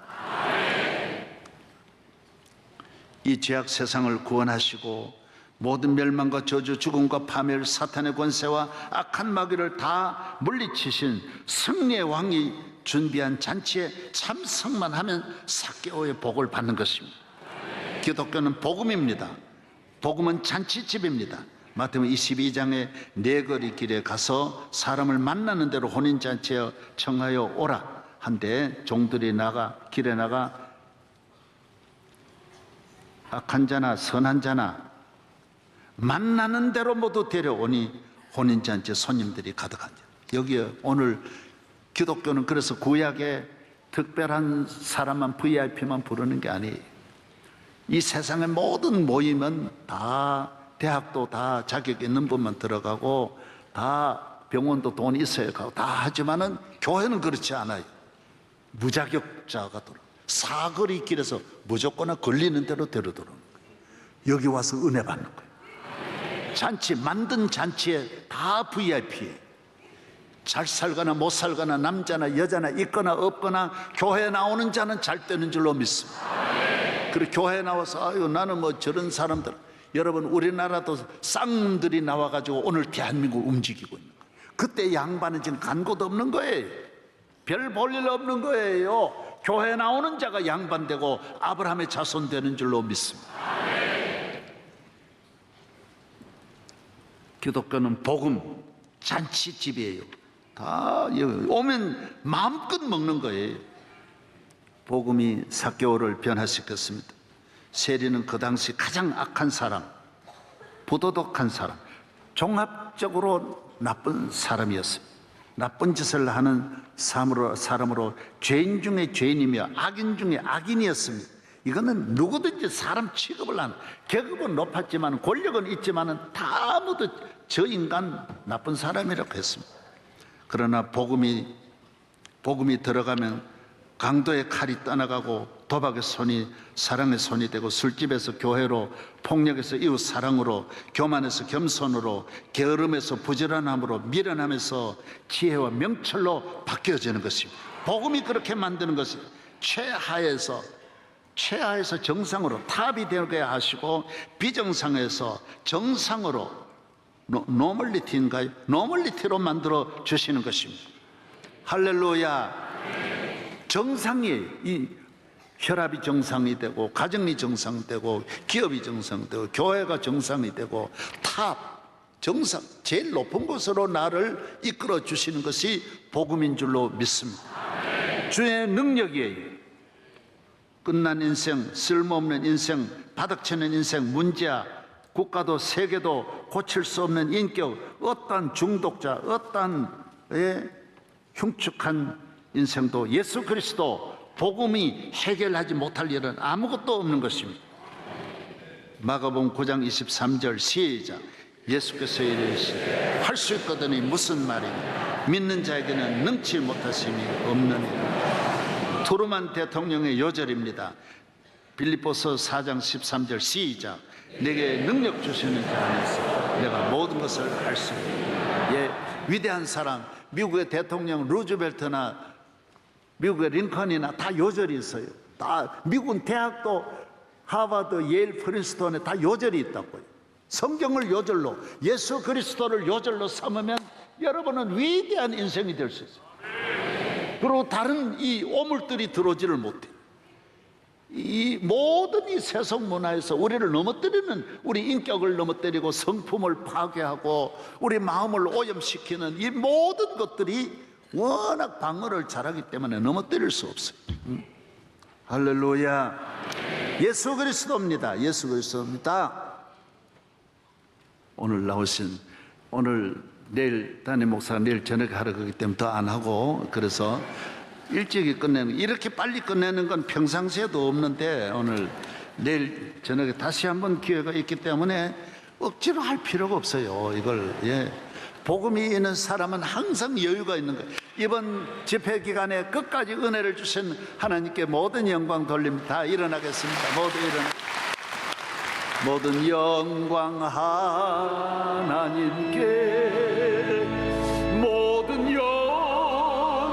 이 죄악 세상을 구원하시고 모든 멸망과 저주, 죽음과 파멸, 사탄의 권세와 악한 마귀를 다 물리치신 승리의 왕이 준비한 잔치에 참석만 하면 삭개오의 복을 받는 것입니다. 기독교는 복음입니다. 복음은 잔치집입니다. 마태복음 22장에 네 거리 길에 가서 사람을 만나는 대로 혼인잔치에 청하여 오라 한데 종들이 길에 나가 악한 자나 선한 자나 만나는 대로 모두 데려오니 혼인잔치에 손님들이 가득하죠. 여기에 오늘 기독교는 그래서 구약에 특별한 사람만 VIP만 부르는 게 아니에요. 이 세상의 모든 모임은 다 대학도 다 자격 있는 분만 들어가고 다 병원도 돈 있어야 가고 다 하지만은 교회는 그렇지 않아요. 무자격자가 들어 사거리 길에서 무조건 걸리는 대로 데려들어오는 거예요. 여기 와서 은혜 받는 거예요. 잔치 만든 잔치에 다 VIP예요. 잘 살거나 못 살거나 남자나 여자나 있거나 없거나 교회에 나오는 자는 잘 되는 줄로 믿습니다. 그리고 교회에 나와서 아유 나는 뭐 저런 사람들, 여러분 우리나라도 쌍놈들이 나와가지고 오늘 대한민국을 움직이고 있는 거예요. 그때 양반은 지금 간 곳 없는 거예요. 별 볼 일 없는 거예요. 교회에 나오는 자가 양반되고 아브라함의 자손 되는 줄로 믿습니다. 기독교는 복음 잔치집이에요. 다 오면 마음껏 먹는 거예요. 복음이 삭개오를 변화시켰습니다. 세리는 그 당시 가장 악한 사람, 부도덕한 사람, 종합적으로 나쁜 사람이었습니다. 나쁜 짓을 하는 사람으로 죄인 중에 죄인이며 악인 중에 악인이었습니다. 이거는 누구든지 사람 취급을 하는, 계급은 높았지만 권력은 있지만 다 모두 저 인간 나쁜 사람이라고 했습니다. 그러나 복음이 들어가면 강도의 칼이 떠나가고 도박의 손이 사랑의 손이 되고 술집에서 교회로, 폭력에서 이웃 사랑으로, 교만에서 겸손으로, 게으름에서 부지런함으로, 미련함에서 지혜와 명철로 바뀌어지는 것입니다. 복음이 그렇게 만드는 것입니다. 최하에서 정상으로 탑이 되게 하시고 비정상에서 정상으로 노멀리티인가요? 노멀리티로 만들어 주시는 것입니다. 할렐루야. 정상이 이 혈압이 정상이 되고 가정이 정상되고 기업이 정상되고 교회가 정상이 되고 탑 정상 제일 높은 곳으로 나를 이끌어 주시는 것이 복음인 줄로 믿습니다. 주의 능력이에요. 끝난 인생, 쓸모없는 인생, 바닥치는 인생, 문제야, 국가도 세계도 고칠 수 없는 인격, 어떠한 중독자, 어떠한 흉측한 인생도 예수 그리스도 복음이 해결하지 못할 일은 아무것도 없는 것입니다. 마가복음 9장 23절 시작. 예수께서 이르시되 할 수 있거든이 무슨 말이냐, 믿는 자에게는 능치 못하심이 없느니라. 트루만 대통령의 요절입니다. 빌립보서 4장 13절 시작. 내게 능력 주시는 자 안에서 내가 모든 것을 할 수 있다. 예, 위대한 사람, 미국의 대통령 루즈벨트나 미국의 링컨이나 다 요절이 있어요. 다 미국은 대학도 하버드, 예일, 프린스턴에 다 요절이 있다고요. 성경을 요절로, 예수 그리스도를 요절로 삼으면 여러분은 위대한 인생이 될 수 있어요. 그리고 다른 이 오물들이 들어오지를 못해. 이 모든 이 세속 문화에서 우리를 넘어뜨리는, 우리 인격을 넘어뜨리고 성품을 파괴하고 우리 마음을 오염시키는 이 모든 것들이 워낙 방어를 잘하기 때문에 넘어뜨릴 수 없어요. 할렐루야. 예수 그리스도입니다. 예수 그리스도입니다. 오늘 나오신, 내일 담임 목사가 내일 저녁에 하러 가기 때문에 더 안 하고, 그래서 일찍이 끝내는, 이렇게 빨리 끝내는 건 평상시에도 없는데 오늘 내일 저녁에 다시 한번 기회가 있기 때문에 억지로 할 필요가 없어요. 이걸 복음이 있는 사람은 항상 여유가 있는 거예요. 이번 집회 기간에 끝까지 은혜를 주신 하나님께 모든 영광 돌립니다. 다 일어나겠습니다. 모든 영광 하나님께, 모든 영광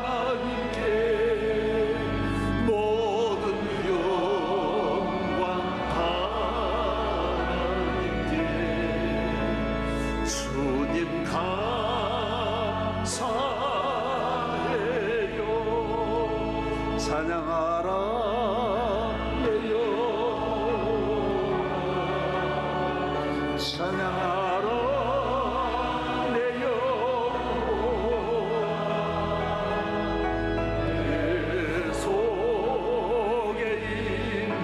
하나님께, 모든 영광 하나님께. 주님 감사해요. 찬양하라 찬양하라 내 영혼, 내 속에 있는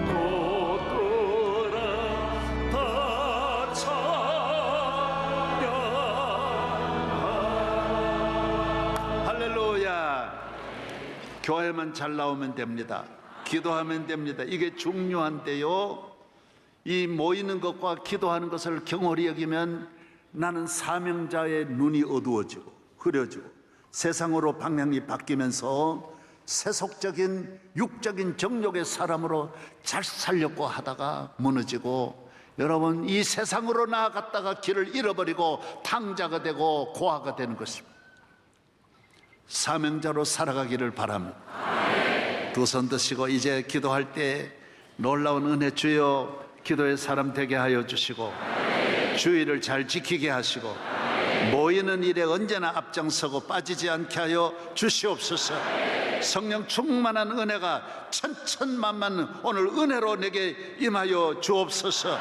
것들아 다 찬양하라. 할렐루야. 교회만 잘 나오면 됩니다. 기도하면 됩니다. 이게 중요한데요, 이 모이는 것과 기도하는 것을 경홀히 여기면 나는 사명자의 눈이 어두워지고 흐려지고 세상으로 방향이 바뀌면서 세속적인 육적인 정욕의 사람으로 잘 살려고 하다가 무너지고, 여러분 이 세상으로 나아갔다가 길을 잃어버리고 탕자가 되고 고아가 되는 것입니다. 사명자로 살아가기를 바랍니다. 두 손 드시고 이제 기도할 때 놀라운 은혜, 주여 기도의 사람 되게 하여 주시고, 주의를 잘 지키게 하시고, 모이는 일에 언제나 앞장서고 빠지지 않게 하여 주시옵소서. 성령 충만한 은혜가 천천만만 오늘 은혜로 내게 임하여 주옵소서.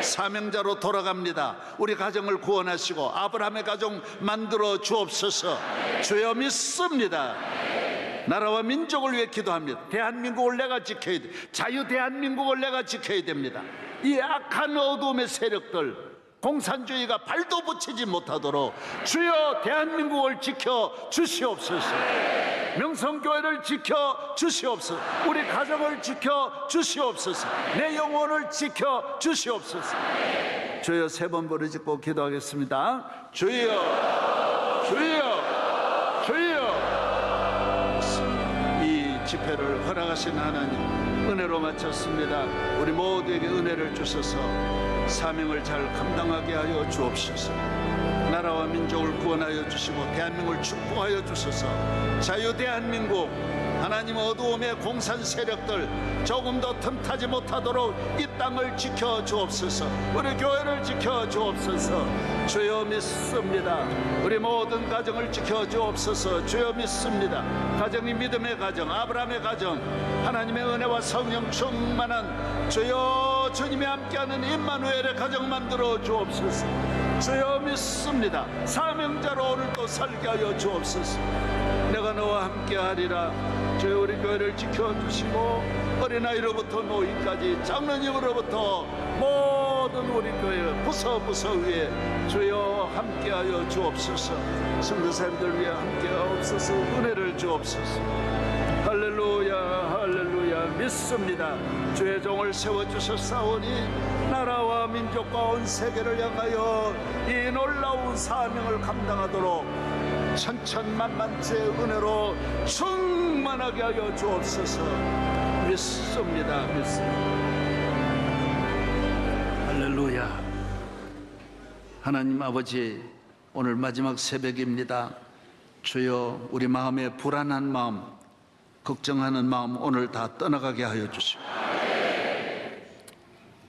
사명자로 돌아갑니다. 우리 가정을 구원하시고 아브라함의 가정 만들어 주옵소서. 주여 믿습니다. 나라와 민족을 위해 기도합니다. 대한민국을 내가 지켜야 돼. 자유 대한민국을 내가 지켜야 됩니다. 이 악한 어둠의 세력들, 공산주의가 발도 붙이지 못하도록 주여 대한민국을 지켜 주시옵소서. 명성교회를 지켜 주시옵소서. 우리 가정을 지켜 주시옵소서. 내 영혼을 지켜 주시옵소서. 주여 세 번 부르짖고 기도하겠습니다. 주여, 주여, 주여. 이 집회를 허락하신 하나님, 은혜로 마쳤습니다. 우리 모두에게 은혜를 주셔서 사명을 잘 감당하게 하여 주옵소서. 나라와 민족을 구원하여 주시고 대한민국을 축복하여 주소서. 자유 대한민국, 하나님 어두움의 공산 세력들 조금 더 틈타지 못하도록 이 땅을 지켜 주옵소서. 우리 교회를 지켜 주옵소서. 주여 믿습니다. 우리 모든 가정을 지켜 주옵소서. 주여 믿습니다. 가정이 믿음의 가정, 아브라함의 가정, 하나님의 은혜와 성령 충만한 주여 주님이 함께하는 임마누엘의 가정 만들어 주옵소서. 주여 믿습니다. 사명자로 오늘도 살게 하여 주옵소서. 내가 너와 함께하리라. 주여 우리 교회를 지켜주시고 어린아이로부터 노인까지 장로님으로부터 모든 우리 교회 부서 위에 주여 함께하여 주옵소서. 성도사님들 위해 함께하옵소서. 은혜를 주옵소서. 할렐루야, 할렐루야. 믿습니다. 주의 종을 세워주셨사오니 나라와 민족과 온 세계를 향하여 이 놀라운 사명을 감당하도록 천천만만의 은혜로 충만하게 하여 주옵소서. 믿습니다. 할렐루야. 하나님 아버지, 오늘 마지막 새벽입니다. 주여 우리 마음에 불안한 마음, 걱정하는 마음 오늘 다 떠나가게 하여 주시고,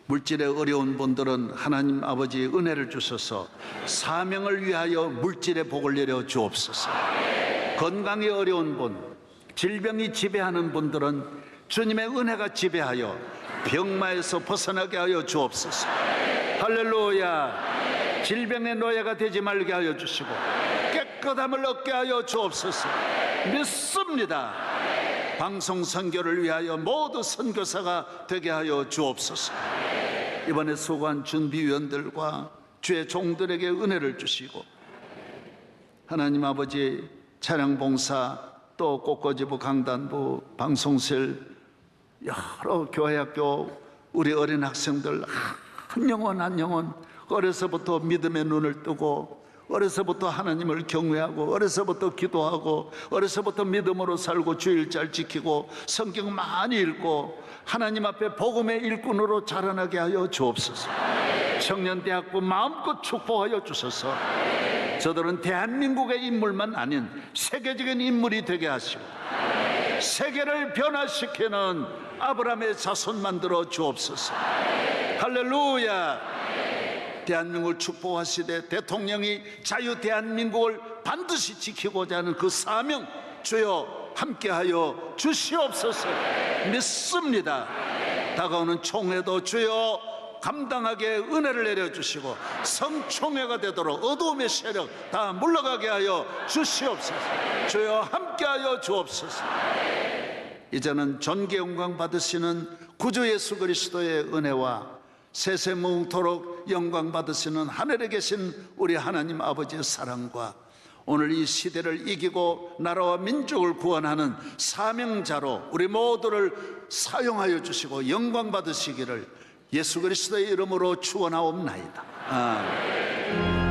물질에 어려운 분들은 하나님 아버지 은혜를 주셔서 사명을 위하여 물질의 복을 내려 주옵소서. 건강에 어려운 분, 질병이 지배하는 분들은 주님의 은혜가 지배하여 병마에서 벗어나게 하여 주옵소서. 할렐루야. 질병의 노예가 되지 말게 하여 주시고 깨끗함을 얻게 하여 주옵소서. 믿습니다. 방송 선교를 위하여 모두 선교사가 되게 하여 주옵소서. 이번에 수고한 준비위원들과 주의 종들에게 은혜를 주시고, 하나님 아버지 찬양봉사, 또 꽃꽂이부 강단부, 방송실, 여러 교회학교 우리 어린 학생들 한 영혼 한 영혼 어려서부터 믿음의 눈을 뜨고 어려서부터 하나님을 경외하고 어려서부터 기도하고 어려서부터 믿음으로 살고 주일 잘 지키고 성경 많이 읽고 하나님 앞에 복음의 일꾼으로 자라나게 하여 주옵소서. 청년대학부 마음껏 축복하여 주소서. 저들은 대한민국의 인물만 아닌 세계적인 인물이 되게 하시고 세계를 변화시키는 아브라함의 자손 만들어 주옵소서. 할렐루야. 대한민국을 축복하시되 대통령이 자유 대한민국을 반드시 지키고자 하는 그 사명 주여 함께하여 주시옵소서. 믿습니다. 다가오는 총회도 주여 감당하게 은혜를 내려주시고 성총회가 되도록 어두움의 세력 다 물러가게 하여 주시옵소서. 주여 함께하여 주옵소서. 이제는 존귀 영광 받으시는 구주 예수 그리스도의 은혜와 세세무궁토록 영광 받으시는 하늘에 계신 우리 하나님 아버지의 사랑과 오늘 이 시대를 이기고 나라와 민족을 구원하는 사명자로 우리 모두를 사용하여 주시고 영광 받으시기를 예수 그리스도의 이름으로 축원하옵나이다. 아멘.